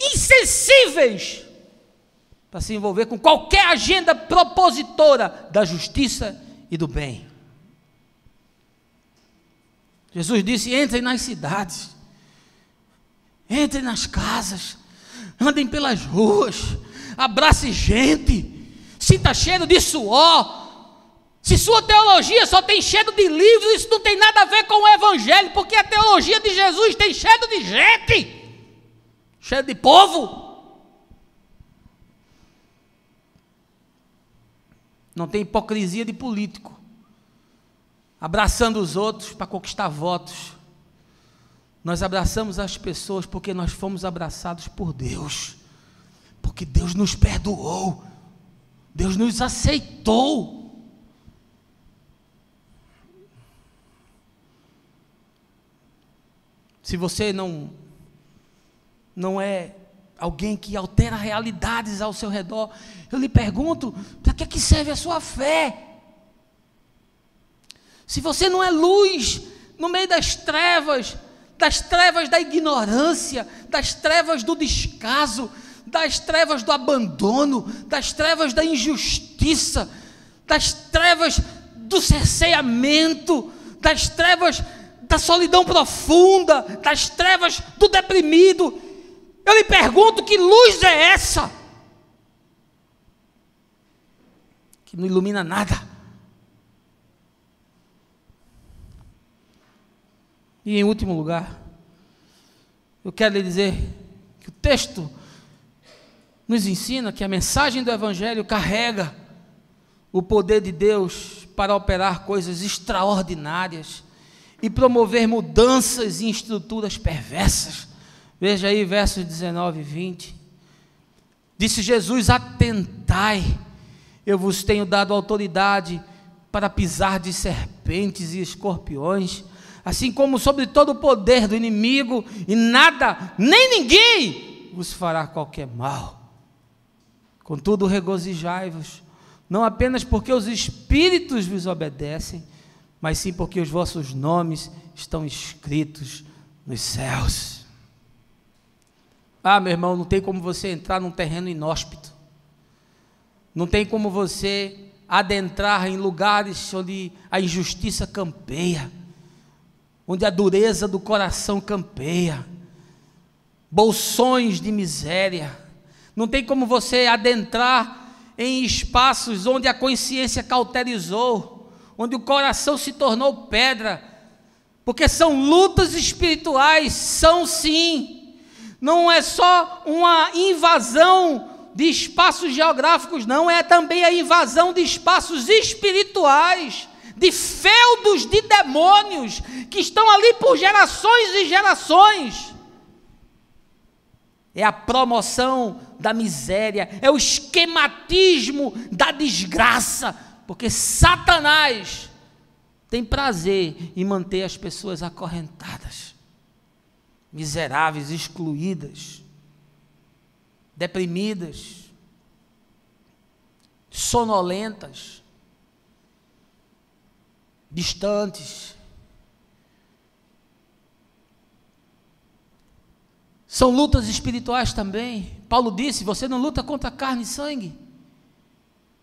insensíveis para se envolver com qualquer agenda propositora da justiça e do bem. Jesus disse: entrem nas cidades, entrem nas casas, andem pelas ruas, abrace gente, sinta cheiro de suor. Se sua teologia só tem cheiro de livros, isso não tem nada a ver com o Evangelho, porque a teologia de Jesus tem cheiro de gente, cheio de povo. Não tem hipocrisia de político. abraçando os outros para conquistar votos. Nós abraçamos as pessoas porque nós fomos abraçados por Deus, porque Deus nos perdoou, Deus nos aceitou. Se você não é alguém que altera realidades ao seu redor, eu lhe pergunto, para que serve a sua fé? Se você não é luz no meio das trevas da ignorância, das trevas do descaso, das trevas do abandono, das trevas da injustiça, das trevas do cerceamento, das trevas da solidão profunda, das trevas do deprimido, eu lhe pergunto, que luz é essa? Que não ilumina nada. E em último lugar, eu quero lhe dizer que o texto nos ensina que a mensagem do Evangelho carrega o poder de Deus para operar coisas extraordinárias e promover mudanças em estruturas perversas. Veja aí versos 19 e 20. Disse Jesus: atentai, eu vos tenho dado autoridade para pisar de serpentes e escorpiões, assim como sobre todo o poder do inimigo, e nada, nem ninguém vos fará qualquer mal. Contudo, regozijai-vos, não apenas porque os espíritos vos obedecem, mas sim porque os vossos nomes estão escritos nos céus. Ah, meu irmão, não tem como você entrar num terreno inóspito, não tem como você adentrar em lugares onde a injustiça campeia, onde a dureza do coração campeia, bolsões de miséria. Não tem como você adentrar em espaços onde a consciência cauterizou, onde o coração se tornou pedra, porque são lutas espirituais, são sim, não é só uma invasão de espaços geográficos, não, é também a invasão de espaços espirituais, de feudos de demônios, que estão ali por gerações e gerações. É a promoção da miséria, é o esquematismo da desgraça, porque Satanás tem prazer em manter as pessoas acorrentadas, miseráveis, excluídas, deprimidas, sonolentas, distantes. São lutas espirituais também. Paulo disse: você não luta contra carne e sangue.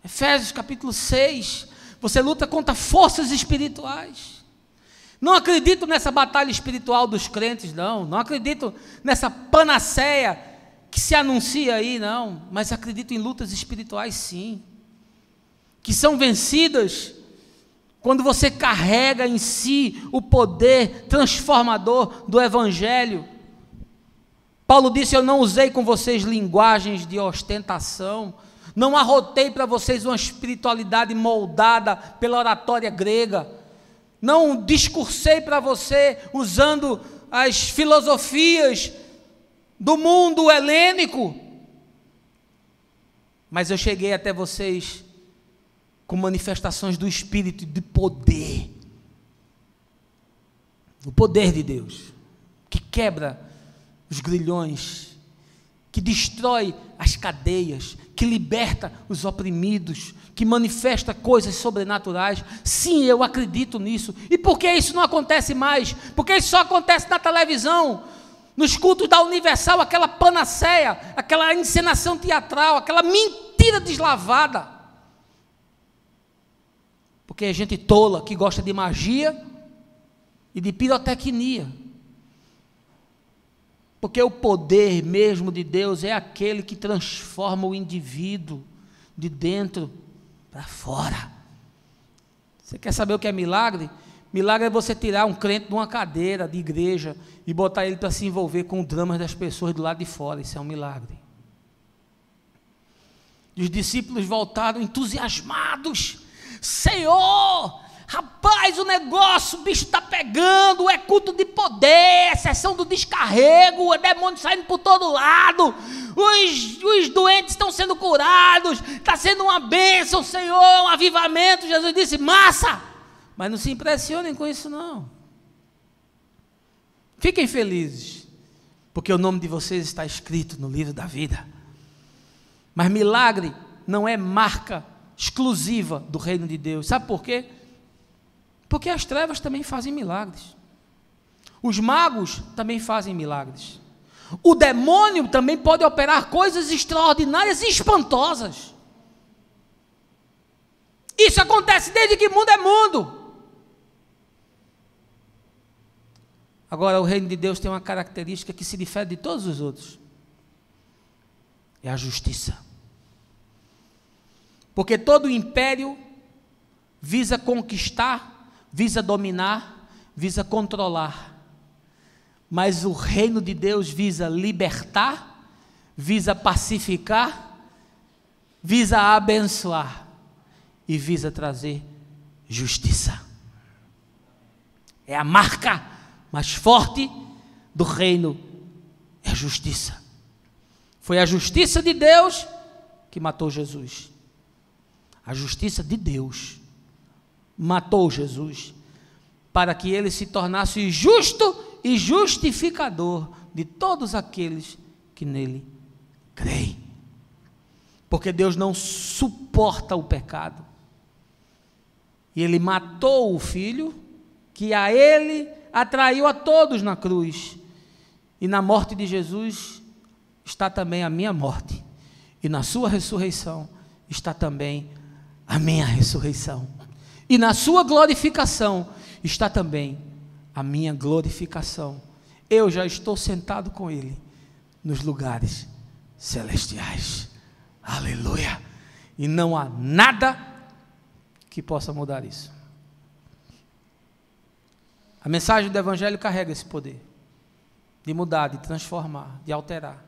Efésios capítulo 6, você luta contra forças espirituais. Não acredito nessa batalha espiritual dos crentes, não acredito nessa panaceia que se anuncia aí, não, mas acredito em lutas espirituais sim, que são vencidas quando você carrega em si o poder transformador do Evangelho. Paulo disse: eu não usei com vocês linguagens de ostentação, não arrotei para vocês uma espiritualidade moldada pela oratória grega, não discursei para você usando as filosofias do mundo helênico, mas eu cheguei até vocês com manifestações do Espírito de poder, o poder de Deus, que quebra os grilhões, que destrói as cadeias, que liberta os oprimidos, que manifesta coisas sobrenaturais. Sim, eu acredito nisso. E por que isso não acontece mais? Porque isso só acontece na televisão, nos cultos da Universal, aquela panaceia, aquela encenação teatral, aquela mentira deslavada. Porque é gente tola que gosta de magia e de pirotecnia. Porque o poder mesmo de Deus é aquele que transforma o indivíduo de dentro para fora. Você quer saber o que é milagre? Milagre é você tirar um crente de uma cadeira de igreja e botar ele para se envolver com o drama das pessoas do lado de fora. Isso é um milagre. E os discípulos voltaram entusiasmados. Senhor, rapaz, o negócio, o bicho está pegando, é culto de poder, é sessão do descarrego, é demônio saindo por todo lado, os doentes estão sendo curados, está sendo uma bênção, Senhor, um avivamento. Jesus disse, massa, mas não se impressionem com isso não. Fiquem felizes, porque o nome de vocês está escrito no livro da vida. Mas milagre não é marca exclusiva do reino de Deus. Sabe por quê? Porque as trevas também fazem milagres. Os magos também fazem milagres. O demônio também pode operar coisas extraordinárias e espantosas. Isso acontece desde que mundo é mundo. Agora, o reino de Deus tem uma característica que se difere de todos os outros. É a justiça. Porque todo império visa conquistar, visa dominar, visa controlar. Mas o reino de Deus visa libertar, visa pacificar, visa abençoar e visa trazer justiça. É a marca mais forte do reino, é a justiça. Foi a justiça de Deus que matou Jesus. A justiça de Deus matou Jesus para que ele se tornasse justo e justificador de todos aqueles que nele creem. Porque Deus não suporta o pecado. E ele matou o Filho, que a ele atraiu a todos na cruz. E na morte de Jesus está também a minha morte. E na sua ressurreição está também a minha ressurreição. E na sua glorificação está também a minha glorificação. Eu já estou sentado com ele nos lugares celestiais. Aleluia! E não há nada que possa mudar isso. A mensagem do Evangelho carrega esse poder de mudar, de transformar, de alterar,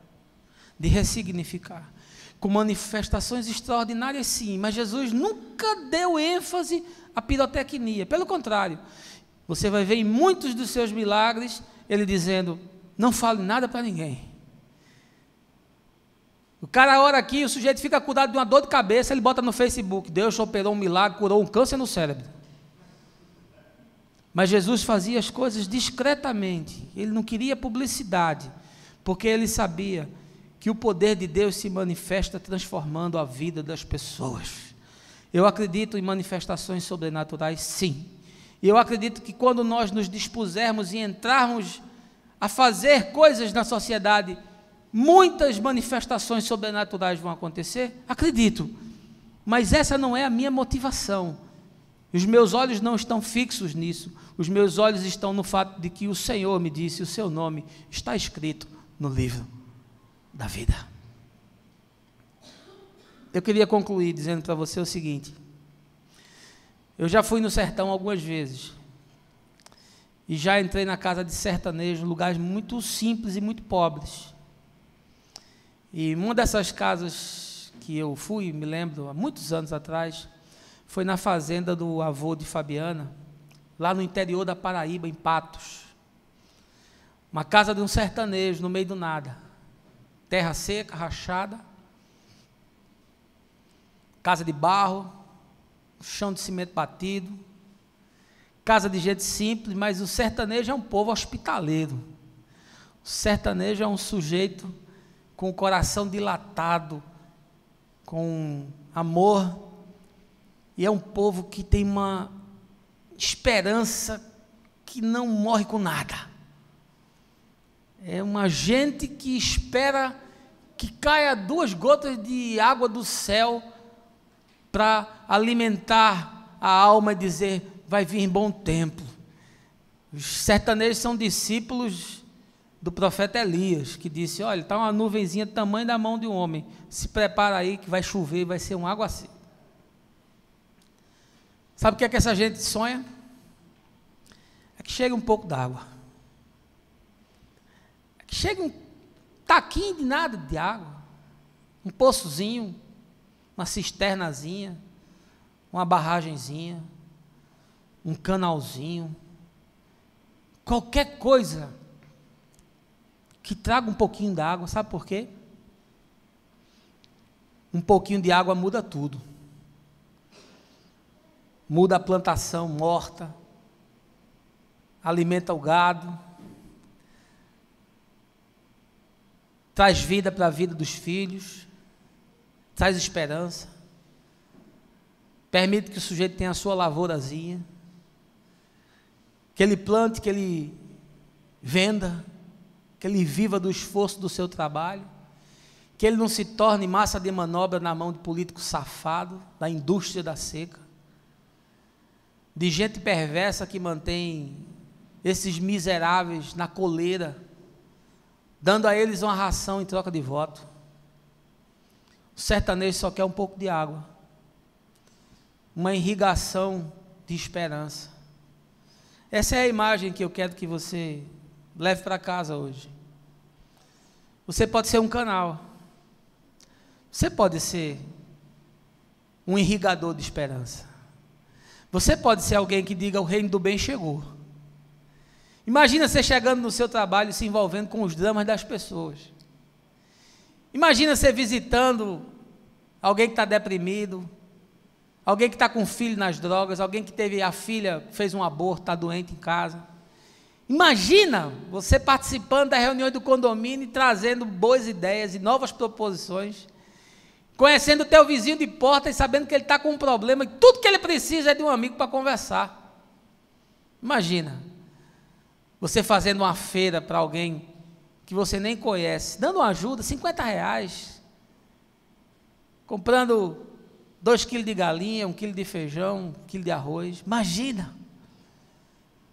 de ressignificar, com manifestações extraordinárias, sim, mas Jesus nunca deu ênfase à pirotecnia. Pelo contrário, você vai ver em muitos dos seus milagres ele dizendo: não fale nada para ninguém. O cara ora aqui, o sujeito fica curado de uma dor de cabeça, ele bota no Facebook: Deus operou um milagre, curou um câncer no cérebro. Mas Jesus fazia as coisas discretamente, ele não queria publicidade, porque ele sabia que o poder de Deus se manifesta transformando a vida das pessoas. Eu acredito em manifestações sobrenaturais, sim. E eu acredito que quando nós nos dispusermos e entrarmos a fazer coisas na sociedade, muitas manifestações sobrenaturais vão acontecer, acredito. Mas essa não é a minha motivação. Os meus olhos não estão fixos nisso. Os meus olhos estão no fato de que o Senhor me disse, o seu nome está escrito no livro da vida. Eu queria concluir dizendo para você o seguinte: eu já fui no sertão algumas vezes, e já entrei na casa de sertanejo, lugares muito simples e muito pobres, e uma dessas casas que eu fui, me lembro, há muitos anos atrás, foi na fazenda do avô de Fabiana, lá no interior da Paraíba, em Patos, uma casa de um sertanejo, no meio do nada, terra seca, rachada, casa de barro, chão de cimento batido, casa de gente simples, mas o sertanejo é um povo hospitaleiro. O sertanejo é um sujeito com o coração dilatado, com amor, e é um povo que tem uma esperança que não morre com nada. É uma gente que espera que caia 2 gotas de água do céu para alimentar a alma e dizer: vai vir bom tempo. Os sertanejos são discípulos do profeta Elias, que disse: olha, está uma nuvenzinha do tamanho da mão de um homem, se prepara aí que vai chover, vai ser um aguaceiro. Sabe o que é que essa gente sonha? É que chegue um pouco d'água, é que chegue um taquinho de nada de água, um poçozinho, uma cisternazinha, uma barragenzinha, um canalzinho, qualquer coisa que traga um pouquinho de água. Sabe por quê? Um pouquinho de água muda tudo. Muda a plantação morta, alimenta o gado, traz vida para a vida dos filhos, traz esperança, permite que o sujeito tenha a sua lavourazinha, que ele plante, que ele venda, que ele viva do esforço do seu trabalho, que ele não se torne massa de manobra na mão de político safado, da indústria da seca, de gente perversa que mantém esses miseráveis na coleira, dando a eles uma ração em troca de voto. O sertanejo só quer um pouco de água, uma irrigação de esperança. Essa é a imagem que eu quero que você leve para casa hoje. Você pode ser um canal, você pode ser um irrigador de esperança, você pode ser alguém que diga: o reino do bem chegou. Imagina você chegando no seu trabalho e se envolvendo com os dramas das pessoas. Imagina você visitando alguém que está deprimido, alguém que está com filho nas drogas, alguém que teve a filha, fez um aborto, está doente em casa. Imagina você participando das reuniões do condomínio e trazendo boas ideias e novas proposições, conhecendo o teu vizinho de porta e sabendo que ele está com um problema e tudo que ele precisa é de um amigo para conversar. Imagina você fazendo uma feira para alguém que você nem conhece, dando uma ajuda, R$50, comprando 2 quilos de galinha, 1 quilo de feijão, 1 quilo de arroz. Imagina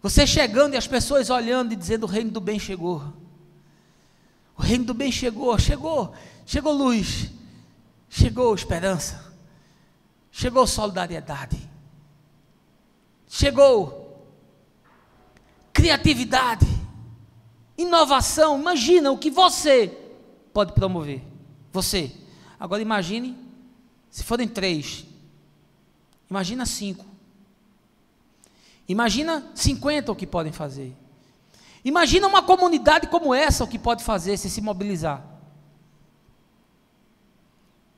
você chegando e as pessoas olhando e dizendo: o reino do bem chegou, o reino do bem chegou, chegou luz, chegou esperança, chegou solidariedade, chegou criatividade, inovação. Imagina o que você pode promover, você. Agora imagine, se forem 3, imagina 5, imagina 50 o que podem fazer, imagina uma comunidade como essa o que pode fazer se mobilizar.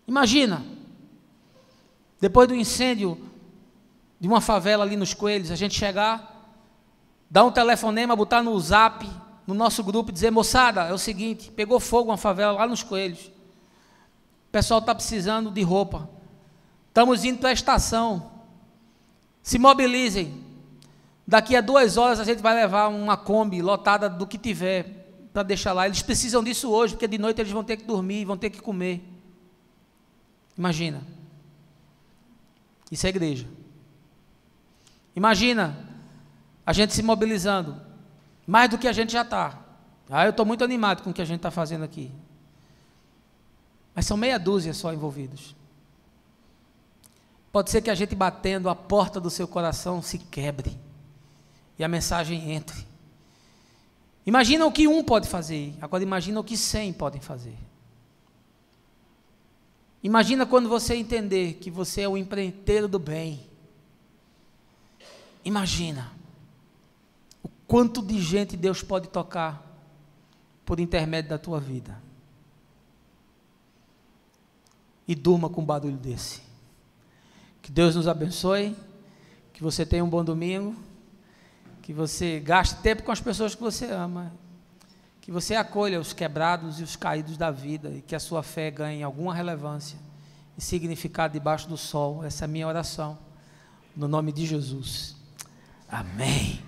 Imagina, depois do incêndio de uma favela ali nos Coelhos, a gente chegar, dar um telefonema, botar no zap, no nosso grupo, e dizer: moçada, é o seguinte, pegou fogo uma favela lá nos Coelhos, o pessoal está precisando de roupa, estamos indo para a estação, se mobilizem, daqui a 2 horas a gente vai levar uma Kombi lotada do que tiver, para deixar lá, eles precisam disso hoje, porque de noite eles vão ter que dormir, vão ter que comer. Imagina, isso é igreja. Imagina a gente se mobilizando, mais do que a gente já está. Eu estou muito animado com o que a gente está fazendo aqui, mas são meia dúzia só envolvidos. Pode ser que a gente batendo a porta do seu coração se quebre, e a mensagem entre. Imagina o que 1 pode fazer, agora imagina o que 100 podem fazer. Imagina quando você entender que você é o empreiteiro do bem. Imagina o quanto de gente Deus pode tocar por intermédio da tua vida. E durma com um barulho desse. Que Deus nos abençoe, que você tenha um bom domingo, que você gaste tempo com as pessoas que você ama, que você acolha os quebrados e os caídos da vida, e que a sua fé ganhe alguma relevância e significado debaixo do sol. Essa é a minha oração, no nome de Jesus. Amém.